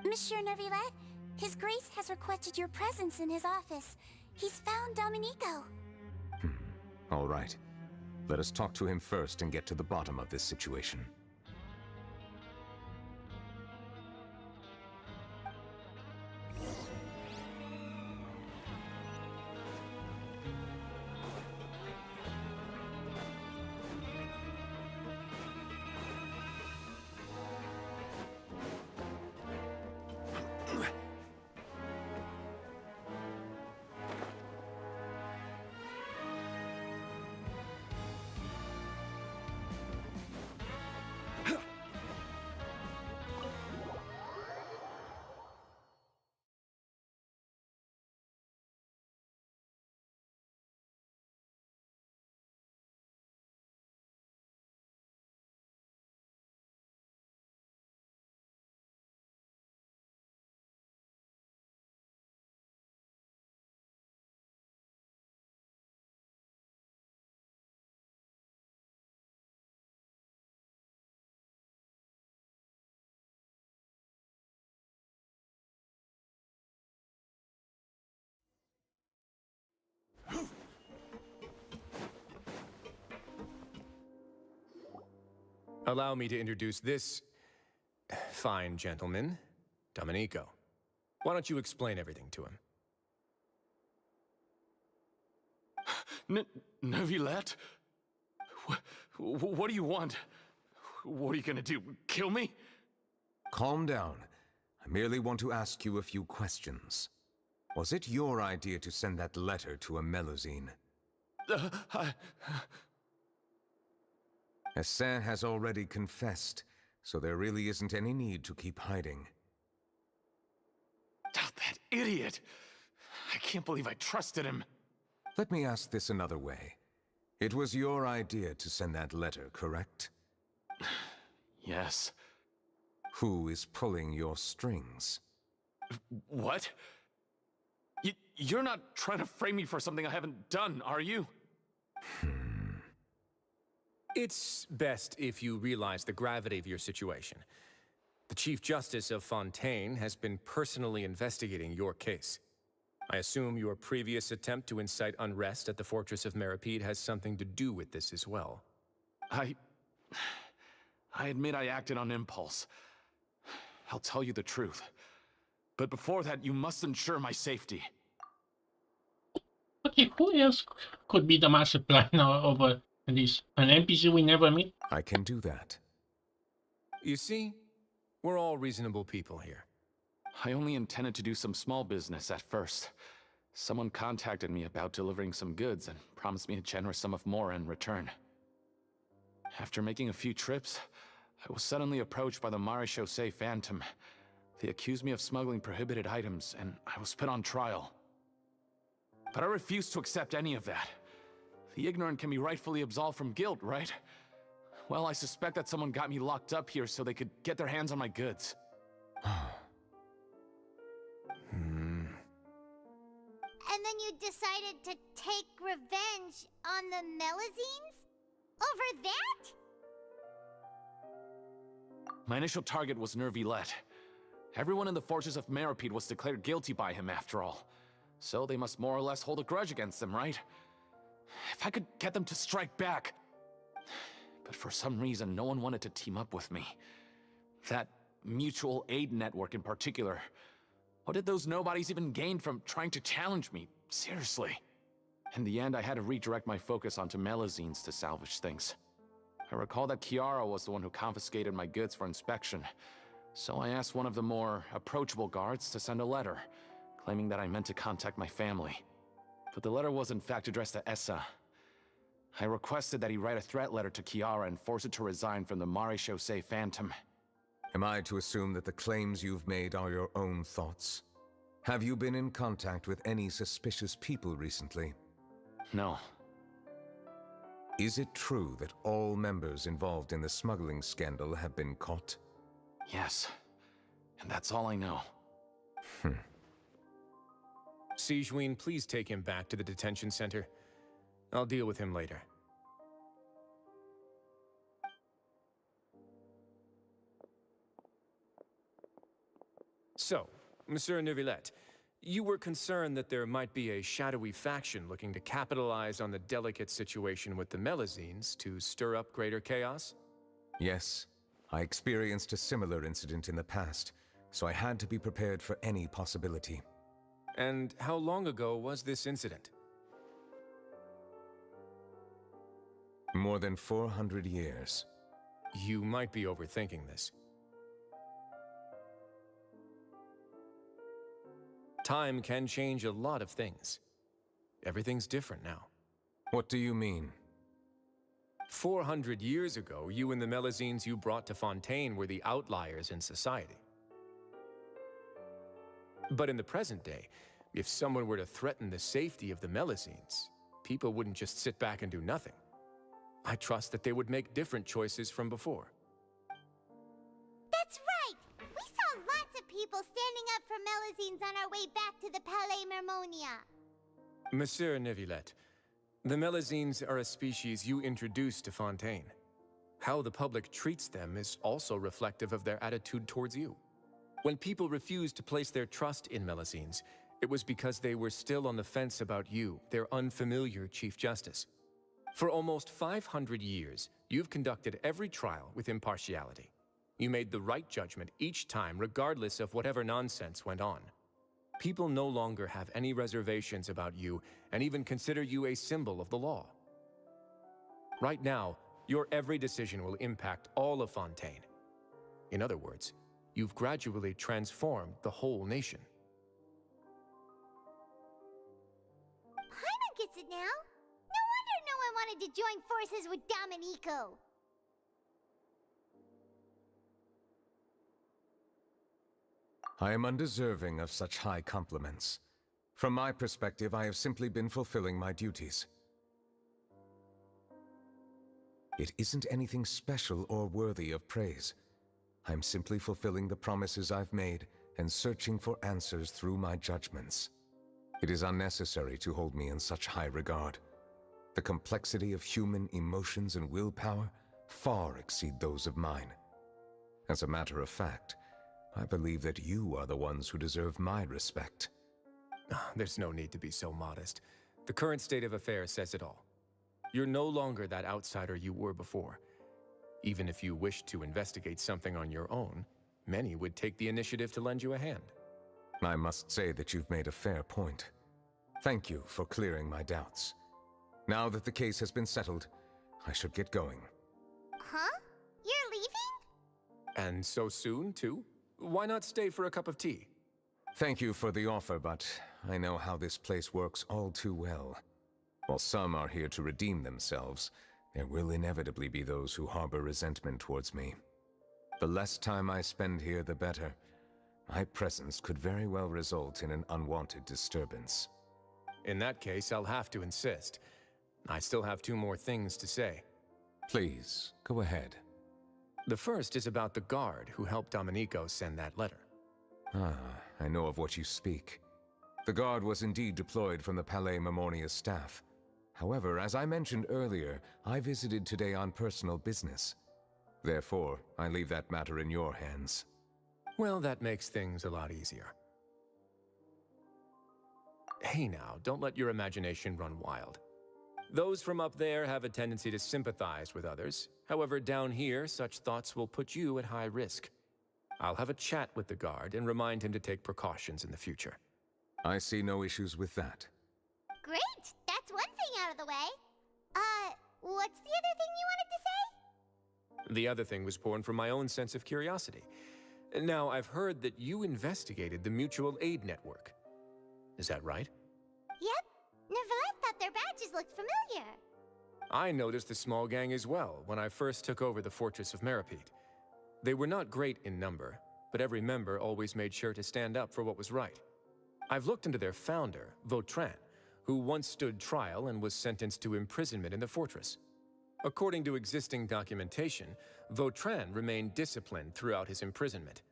Monsieur Neuvillette, His Grace has requested your presence in his office. He's found Domenico. All right. Let us talk to him first and get to the bottom of this situation. Allow me to introduce this fine gentleman, Domenico. Why don't you explain everything to him? Neuvillette? What do you want? What are you gonna do? Kill me? Calm down. I merely want to ask you a few questions. Was it your idea to send that letter to a Melusine? Hassan has already confessed, so there really isn't any need to keep hiding. That idiot! I can't believe I trusted him. Let me ask this another way. It was your idea to send that letter, correct? Yes. Who is pulling your strings? What? You're not trying to frame me for something I haven't done, are you? It's best if you realize the gravity of your situation. The Chief Justice of Fontaine has been personally investigating your case. I assume your previous attempt to incite unrest at the Fortress of Meripede has something to do with this as well. I admit I acted on impulse. I'll tell you the truth. But before that, you must ensure my safety. Okay, who else could be the master planner over this? An NPC we never meet? I can do that. You see, we're all reasonable people here. I only intended to do some small business at first. Someone contacted me about delivering some goods and promised me a generous sum of more in return. After making a few trips, I was suddenly approached by the Maréchaussée Phantom. They accused me of smuggling prohibited items, and I was put on trial. But I refused to accept any of that. The ignorant can be rightfully absolved from guilt, right? Well, I suspect that someone got me locked up here so they could get their hands on my goods. And then you decided to take revenge on the Melusines? Over that? My initial target was Neuvillette. Everyone in the Fortress of Meripede was declared guilty by him after all. So they must more or less hold a grudge against him, right? If I could get them to strike back. But for some reason, no one wanted to team up with me. That mutual aid network in particular. What did those nobodies even gain from trying to challenge me? Seriously. In the end, I had to redirect my focus onto Melazines to salvage things. I recall that Kiara was the one who confiscated my goods for inspection, so I asked one of the more approachable guards to send a letter, claiming that I meant to contact my family. But the letter was in fact addressed to Essa. I requested that he write a threat letter to Kiara and force her to resign from the Maréchaussée Phantom. Am I to assume that the claims you've made are your own thoughts? Have you been in contact with any suspicious people recently? No. Is it true that all members involved in the smuggling scandal have been caught? Yes. And that's all I know. Sigewinne, please take him back to the detention center. I'll deal with him later. So, Monsieur Neuvillette, you were concerned that there might be a shadowy faction looking to capitalize on the delicate situation with the Melazines to stir up greater chaos? Yes. I experienced a similar incident in the past, so I had to be prepared for any possibility. And how long ago was this incident? More than 400 years. You might be overthinking this. Time can change a lot of things. Everything's different now. What do you mean? 400 years ago, you and the Melazines you brought to Fontaine were the outliers in society. But in the present day, if someone were to threaten the safety of the Melazines, people wouldn't just sit back and do nothing. I trust that they would make different choices from before. That's right! We saw lots of people standing up for Melazines on our way back to the Palais Mermonia. Monsieur Neuvillette, the Melazines are a species you introduced to Fontaine. How the public treats them is also reflective of their attitude towards you. When people refused to place their trust in Melazines, it was because they were still on the fence about you, their unfamiliar Chief Justice. For almost 500 years, you've conducted every trial with impartiality. You made the right judgment each time, regardless of whatever nonsense went on. People no longer have any reservations about you and even consider you a symbol of the law. Right now, your every decision will impact all of Fontaine. In other words, you've gradually transformed the whole nation. Paimon gets it now. No wonder no one wanted to join forces with Domenico. I am undeserving of such high compliments. From my perspective, I have simply been fulfilling my duties. It isn't anything special or worthy of praise. I'm simply fulfilling the promises I've made and searching for answers through my judgments. It is unnecessary to hold me in such high regard. The complexity of human emotions and willpower far exceed those of mine. As a matter of fact, I believe that you are the ones who deserve my respect. There's no need to be so modest. The current state of affairs says it all. You're no longer that outsider you were before. Even if you wished to investigate something on your own, many would take the initiative to lend you a hand. I must say that you've made a fair point. Thank you for clearing my doubts. Now that the case has been settled, I should get going. Huh? You're leaving? And so soon, too? Why not stay for a cup of tea? Thank you for the offer, but I know how this place works all too well. While some are here to redeem themselves, there will inevitably be those who harbor resentment towards me. The less time I spend here, the better. My presence could very well result in an unwanted disturbance. In that case, I'll have to insist. I still have 2 more things to say. Please, go ahead. The first is about the guard who helped Domenico send that letter. I know of what you speak. The guard was indeed deployed from the Palais Mermonia's staff. However, as I mentioned earlier, I visited today on personal business. Therefore, I leave that matter in your hands. Well, that makes things a lot easier. Hey now, don't let your imagination run wild. Those from up there have a tendency to sympathize with others. However, down here, such thoughts will put you at high risk. I'll have a chat with the guard and remind him to take precautions in the future. I see no issues with that. Great! That's one thing out of the way. What's the other thing you wanted to say? The other thing was born from my own sense of curiosity. Now, I've heard that you investigated the mutual aid network. Is that right? Yep. Neuvillette thought their badges looked familiar. I noticed the small gang as well when I first took over the Fortress of Meripede. They were not great in number, but every member always made sure to stand up for what was right. I've looked into their founder, Vautrin, who once stood trial and was sentenced to imprisonment in the fortress. According to existing documentation, Vautrin remained disciplined throughout his imprisonment.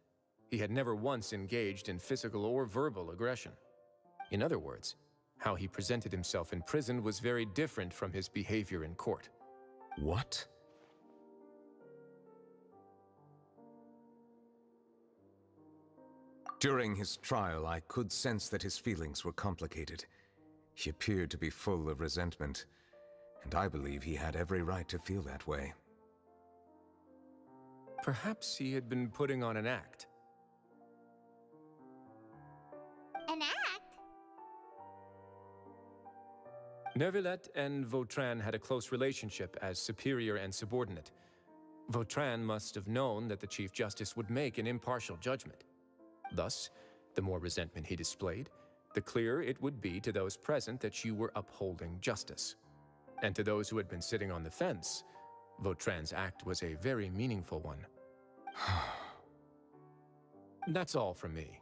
He had never once engaged in physical or verbal aggression. In other words, how he presented himself in prison was very different from his behavior in court. What? During his trial, I could sense that his feelings were complicated. He appeared to be full of resentment, and I believe he had every right to feel that way. Perhaps he had been putting on an act. An act? Neuvillette and Vautrin had a close relationship as superior and subordinate. Vautrin must have known that the Chief Justice would make an impartial judgment. Thus, the more resentment he displayed, the clearer it would be to those present that you were upholding justice. And to those who had been sitting on the fence, Vautrin's act was a very meaningful one. That's all from me.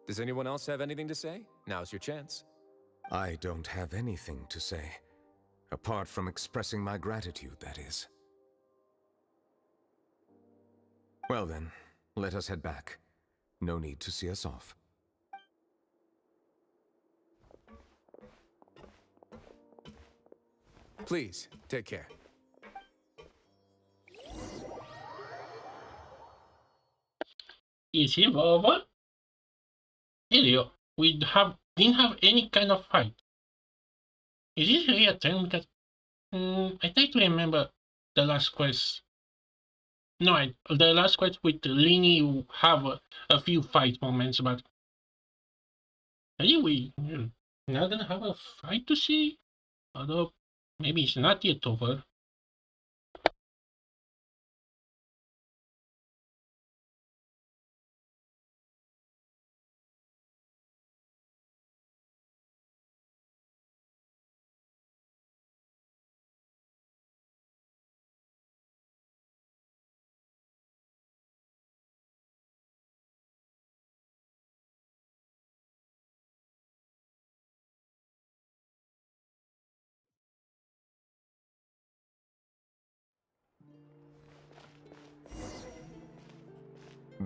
Does anyone else have anything to say? Now's your chance. I don't have anything to say, apart from expressing my gratitude, that is. Well then, let us head back. No need to see us off. Please, take care. Is it over? Elio, we didn't have any kind of fight. Is this really a turn? Because I try to remember the last quest. No, the last quest with Lini, you have a few fight moments, but anyway, we're not gonna have a fight to see. Although maybe it's not yet over.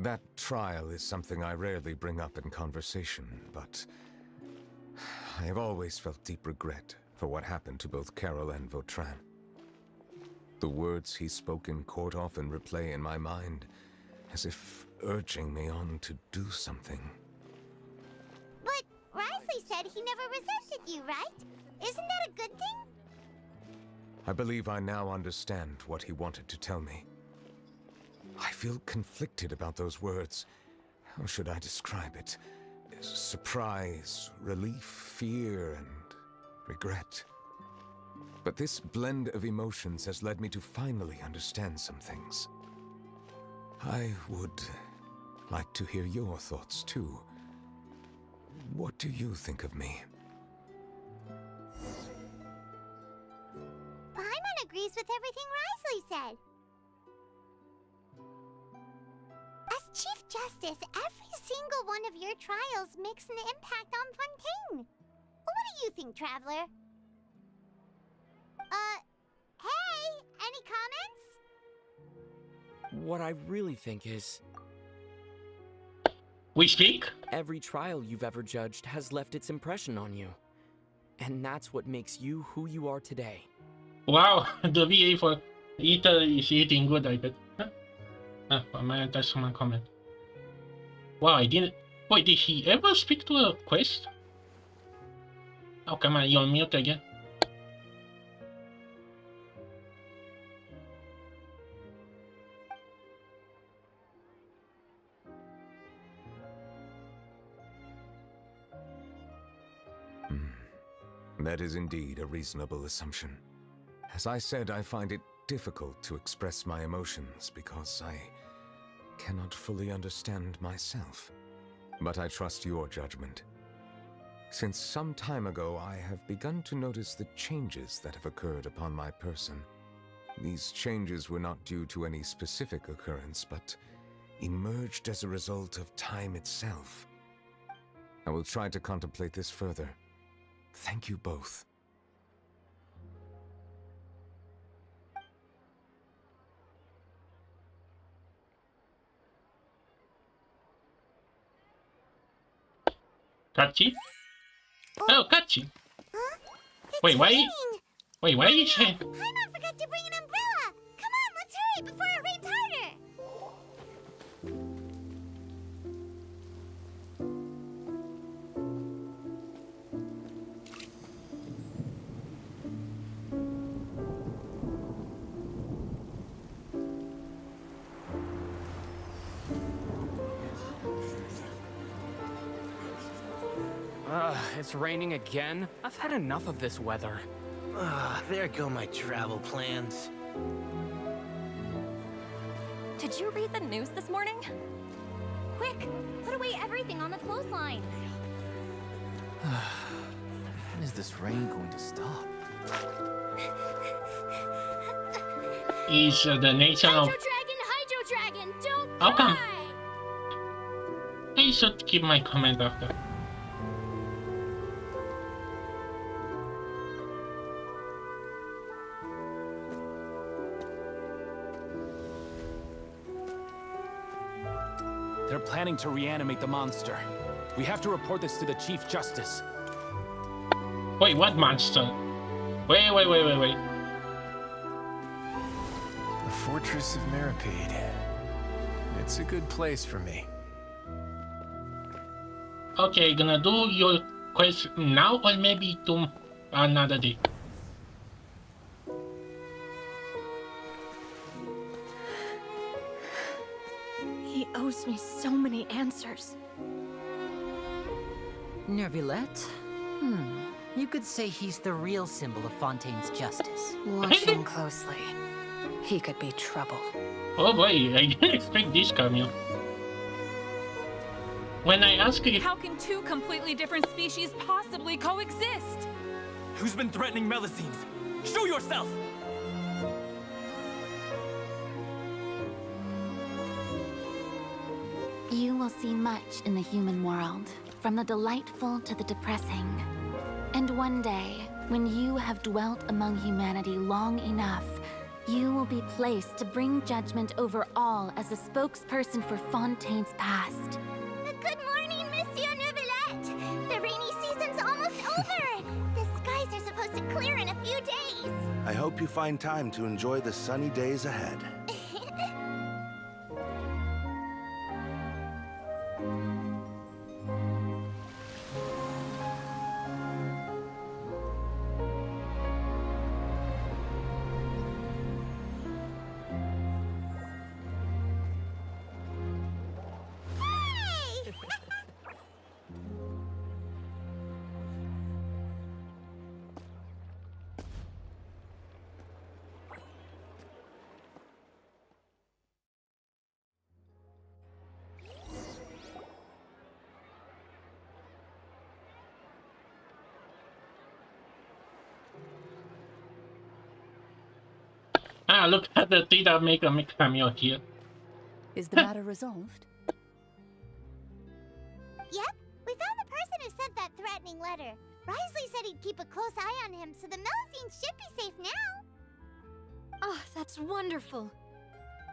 That trial is something I rarely bring up in conversation, but I have always felt deep regret for what happened to both Carol and Vautrin. The words he spoke in court often replay in my mind, as if urging me on to do something. But Risley said he never resented you, right? Isn't that a good thing? I believe I now understand what he wanted to tell me. I feel conflicted about those words. How should I describe it? Surprise, relief, fear, and regret. But this blend of emotions has led me to finally understand some things. I would like to hear your thoughts, too. What do you think of me? Paimon agrees with everything Risley said. As Chief Justice, every single one of your trials makes an impact on Fontaine. What do you think, Traveler? Hey, any comments? What I really think is... We speak? Every trial you've ever judged has left its impression on you. And that's what makes you who you are today. Wow, the VA for Ether is eating good, I bet. Huh? I might touch someone comment. Wow, I didn't... Wait, did he ever speak to a quest? Oh, come on, you're on mute again. That is indeed a reasonable assumption. As I said, I find it difficult to express my emotions because I cannot fully understand myself. But I trust your judgment. Since some time ago, I have begun to notice the changes that have occurred upon my person. These changes were not due to any specific occurrence, but emerged as a result of time itself. I will try to contemplate this further. Thank you both. Kachi? Oh, Kachi! Wait, why? Wait, why are you saying? Paimon forgot to bring an umbrella! Come on, let's hurry before it rains harder! It's raining again? I've had enough of this weather. There go my travel plans. Did you read the news this morning? Quick, put away everything on the clothesline. When is this rain going to stop? Is the nation of... Hydro Dragon, don't How come? cry! I should keep my comment after. They're planning to reanimate the monster. We have to report this to the Chief Justice. Wait, what monster? Wait. The Fortress of Mirapede. It's a good place for me. Okay, gonna do your quest now or maybe to another day. He owes me so many answers. Neuvillette? You could say he's the real symbol of Fontaine's justice. Watch him closely. He could be trouble. Oh boy, I didn't expect this, Camille. When I asked if... How can two completely different species possibly coexist? Who's been threatening Melazines? Show yourself! You will see much in the human world, from the delightful to the depressing. And one day, when you have dwelt among humanity long enough, you will be placed to bring judgment over all as a spokesperson for Fontaine's past. Good morning, Monsieur Neuvillette! The rainy season's almost over! The skies are supposed to clear in a few days! I hope you find time to enjoy the sunny days ahead. Ah, look at the Tita make a cameo here. Is the matter resolved? Yep, we found the person who sent that threatening letter. Risley said he'd keep a close eye on him, so the Melazines should be safe now. Oh, that's wonderful.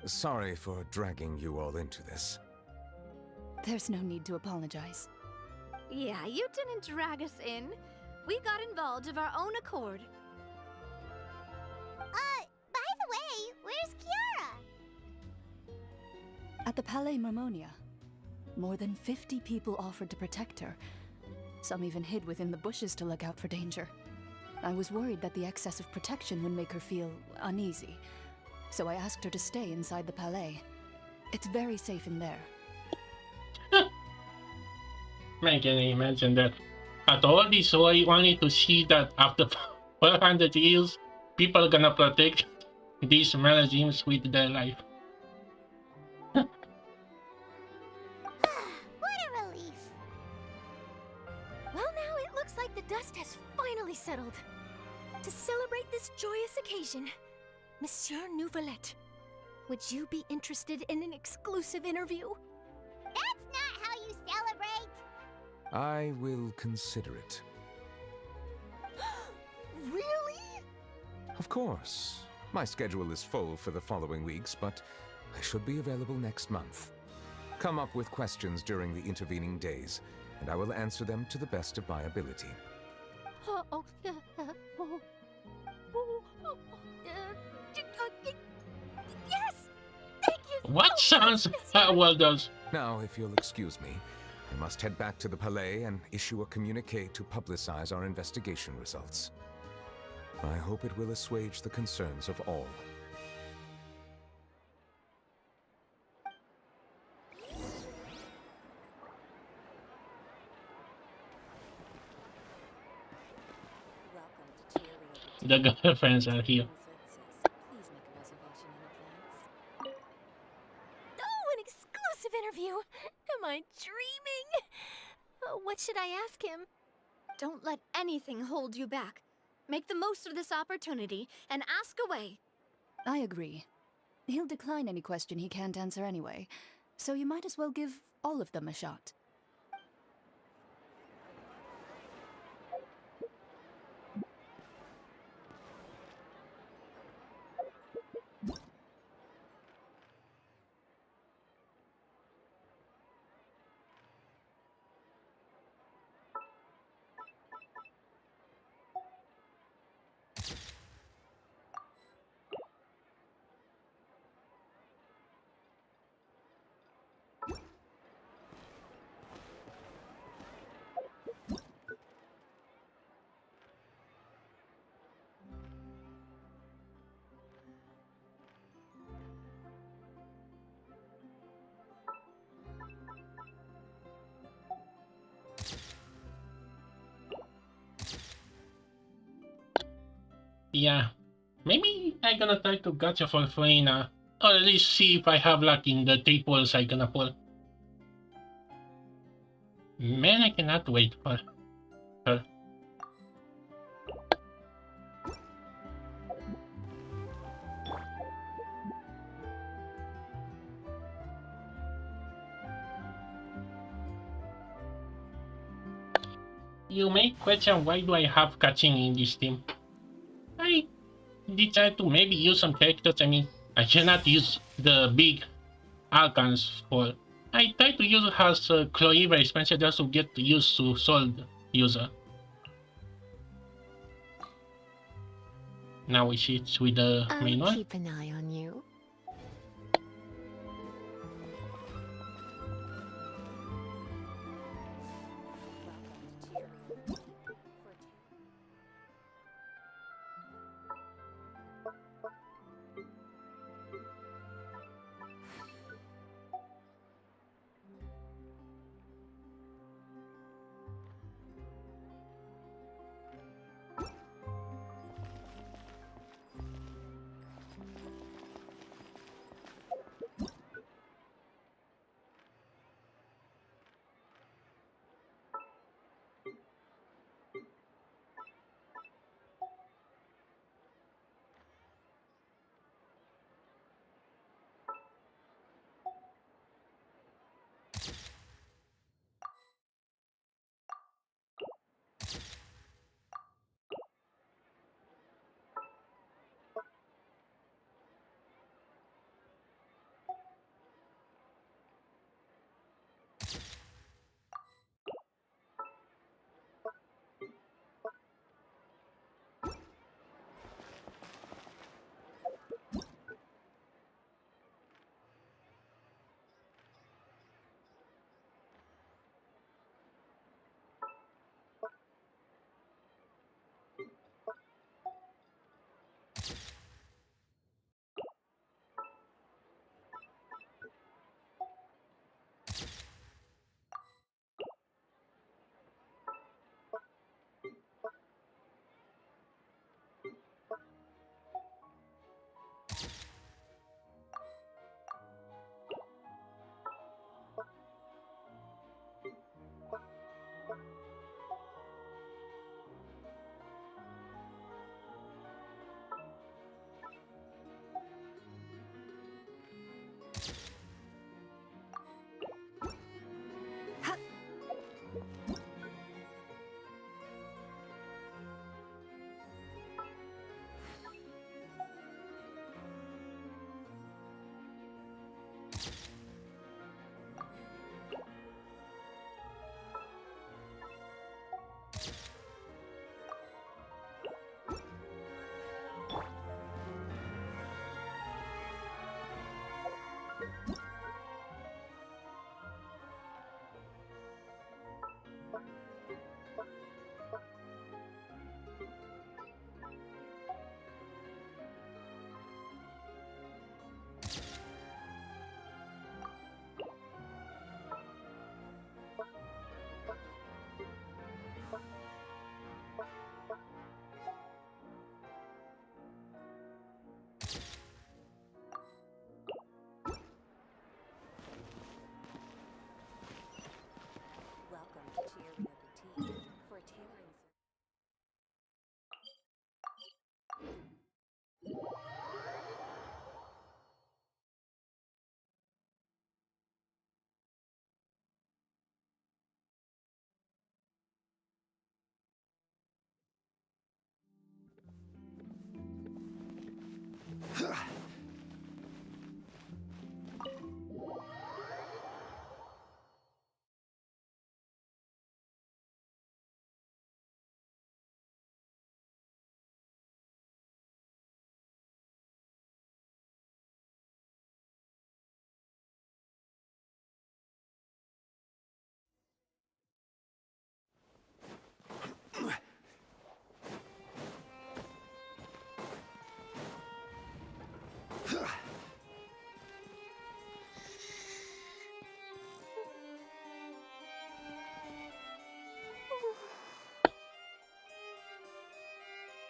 Sorry for dragging you all into this. There's no need to apologize. Yeah, you didn't drag us in. We got involved of our own accord. By the way, where's Kiara? At the Palais Mermonia, more than 50 people offered to protect her. Some even hid within the bushes to look out for danger. I was worried that the excess of protection would make her feel uneasy, so I asked her to stay inside the Palais. It's very safe in there. Man, can you imagine that? at all this, so I wanted to see that after 400 years, people are gonna protect these melodynes with their life. What a relief. Well, now it looks like the dust has finally settled. To celebrate this joyous occasion, Monsieur Neuvillette, would you be interested in an exclusive interview? That's not how you celebrate. I will consider it. Really? Of course. My schedule is full for the following weeks, but I should be available next month. Come up with questions during the intervening days, and I will answer them to the best of my ability. Yes! Thank you What so sounds much, well does? Now, if you'll excuse me, I must head back to the Palais and issue a communique to publicize our investigation results. I hope it will assuage the concerns of all. The girlfriends are here. Oh, an exclusive interview! Am I dreaming? What should I ask him? Don't let anything hold you back. Make the most of this opportunity and ask away. I agree. He'll decline any question he can't answer anyway, so you might as well give all of them a shot. Yeah, maybe I'm gonna try to gotcha for Freyna, or at least see if I have luck in the 3 pulls I'm gonna pull. Man, I cannot wait for her. You may question why do I have catching in this team. I decided to maybe use some characters. I mean, I cannot use the big Archons for. I try to use her as a Cloiver expansion just to get used to Soul user. Now we switch with the main I'll one. keep an eye on you.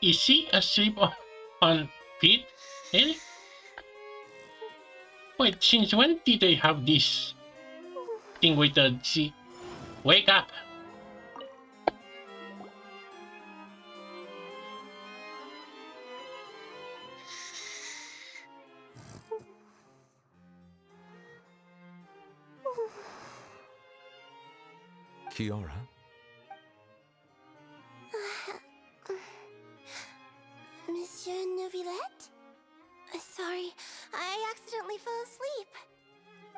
Is she asleep on feet? Really? Wait, since when did they have this thing with the sea? Wake up! Kiara? Monsieur Neuvillette? Sorry, I accidentally fell asleep.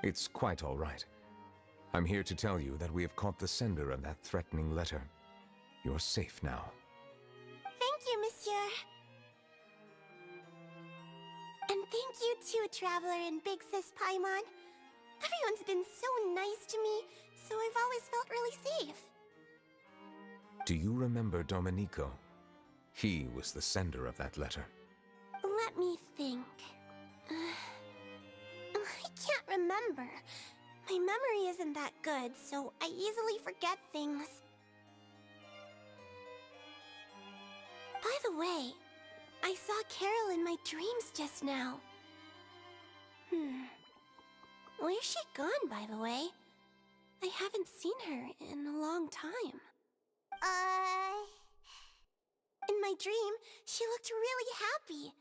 It's quite all right. I'm here to tell you that we have caught the sender of that threatening letter. You're safe now. Thank you, Monsieur. And thank you too, Traveler and Big Sis Paimon. Everyone's been so nice to me, so I've always felt really safe. Do you remember Domenico? He was the sender of that letter. Let me think. I can't remember. My memory isn't that good, so I easily forget things. By the way, I saw Carol in my dreams just now. Where's she gone, by the way? I haven't seen her in a long time. In my dream, she looked really happy.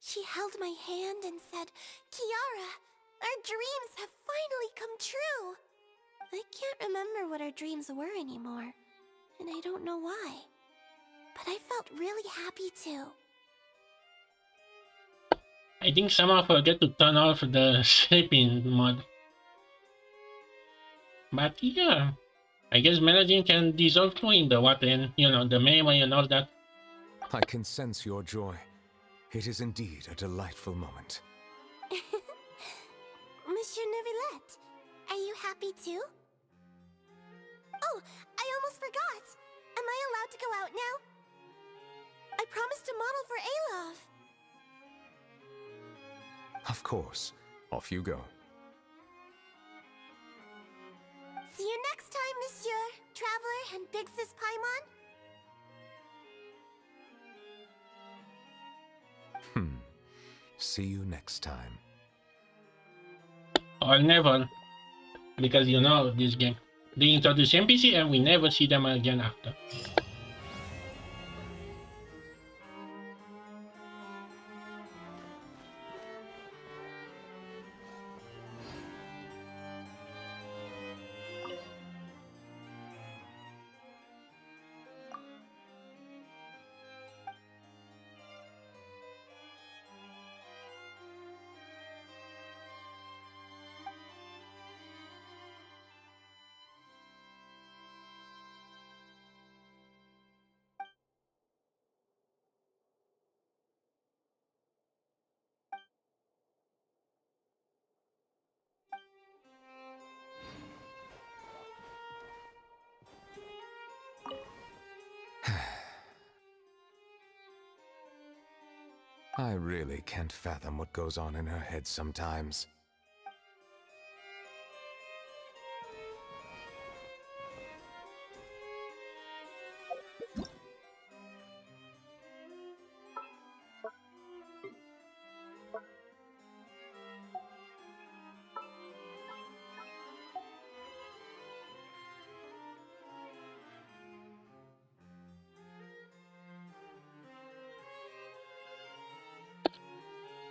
She held my hand and said, "Kiara, our dreams have finally come true." I can't remember what our dreams were anymore, and I don't know why. But I felt really happy too. I think somehow forget to turn off the sleeping mode. But yeah, I guess Melody can dissolve through in the water and, you know, the memory and all that. I can sense your joy. It is indeed a delightful moment. Monsieur Neuvillette, are you happy too? Oh, I almost forgot. Am I allowed to go out now? I promised to model for Alov. Of course. Off you go. See you next time, Monsieur, Traveler, and Big Sis Paimon. See you next time. Or never. Because you know this game. They introduce NPC and we never see them again after. I really can't fathom what goes on in her head sometimes.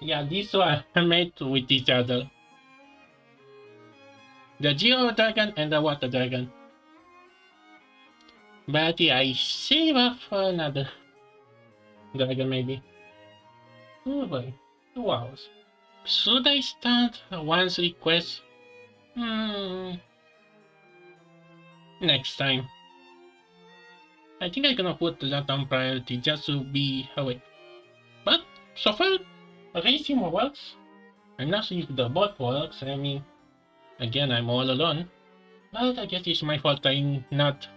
Yeah, these were made with each other. The Geo Dragon and the Water Dragon. But yeah, I save up for another dragon maybe. Oh boy, 2 hours. Should I start one's request? Next time. I think I'm gonna put that on priority just to be awake. But so far, racing works. I'm not sure if the bot works. I mean, again, I'm all alone. But I guess it's my fault I'm not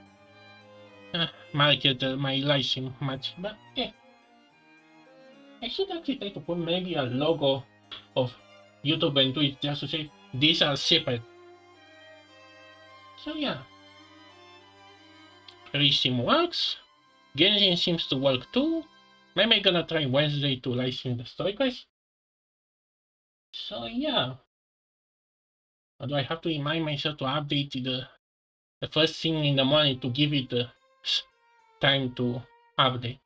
market my live stream much. But yeah, I should actually try to put maybe a logo of YouTube and Twitch just to say these are separate. So yeah, racing works. Genshin seems to work too. Maybe I'm gonna try Wednesday to live stream the story quest. So yeah. Although I have to remind myself to update the first thing in the morning to give it the time to update.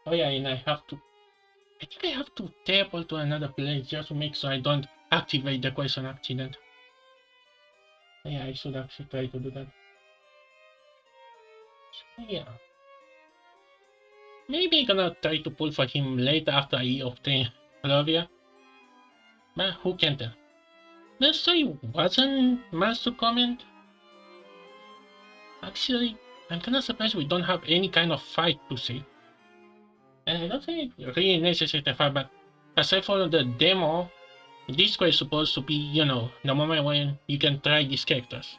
Oh yeah, and I think I have to tap onto another place just to make sure I don't activate the quest on accident. Yeah, I should actually try to do that. So yeah. Maybe I'm gonna try to pull for him later after I obtain Rovia. But who can tell? The story wasn't much to comment. Actually, I'm kinda surprised we don't have any kind of fight to see. And I don't think it's really necessary to fight, but aside from the demo, this quest is supposed to be, you know, the moment when you can try these characters.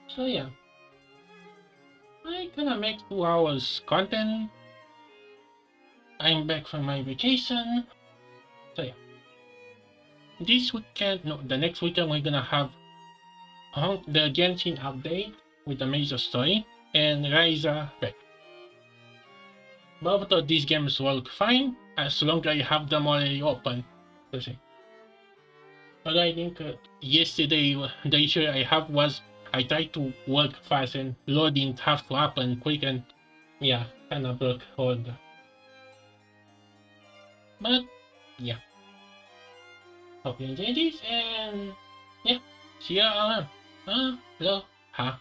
So yeah. I gonna make 2 hours content. I'm back from my vacation. So yeah. This weekend, no, the next weekend we're gonna have the Genshin update with the major story and Ryza back. Both of these games work fine as long as I have them already open. But I think yesterday the issue I have was I tried to work fast and load didn't have to happen quick and yeah, kinda broke all the. But yeah. Hope you enjoyed this and yeah, see ya around. Aloha.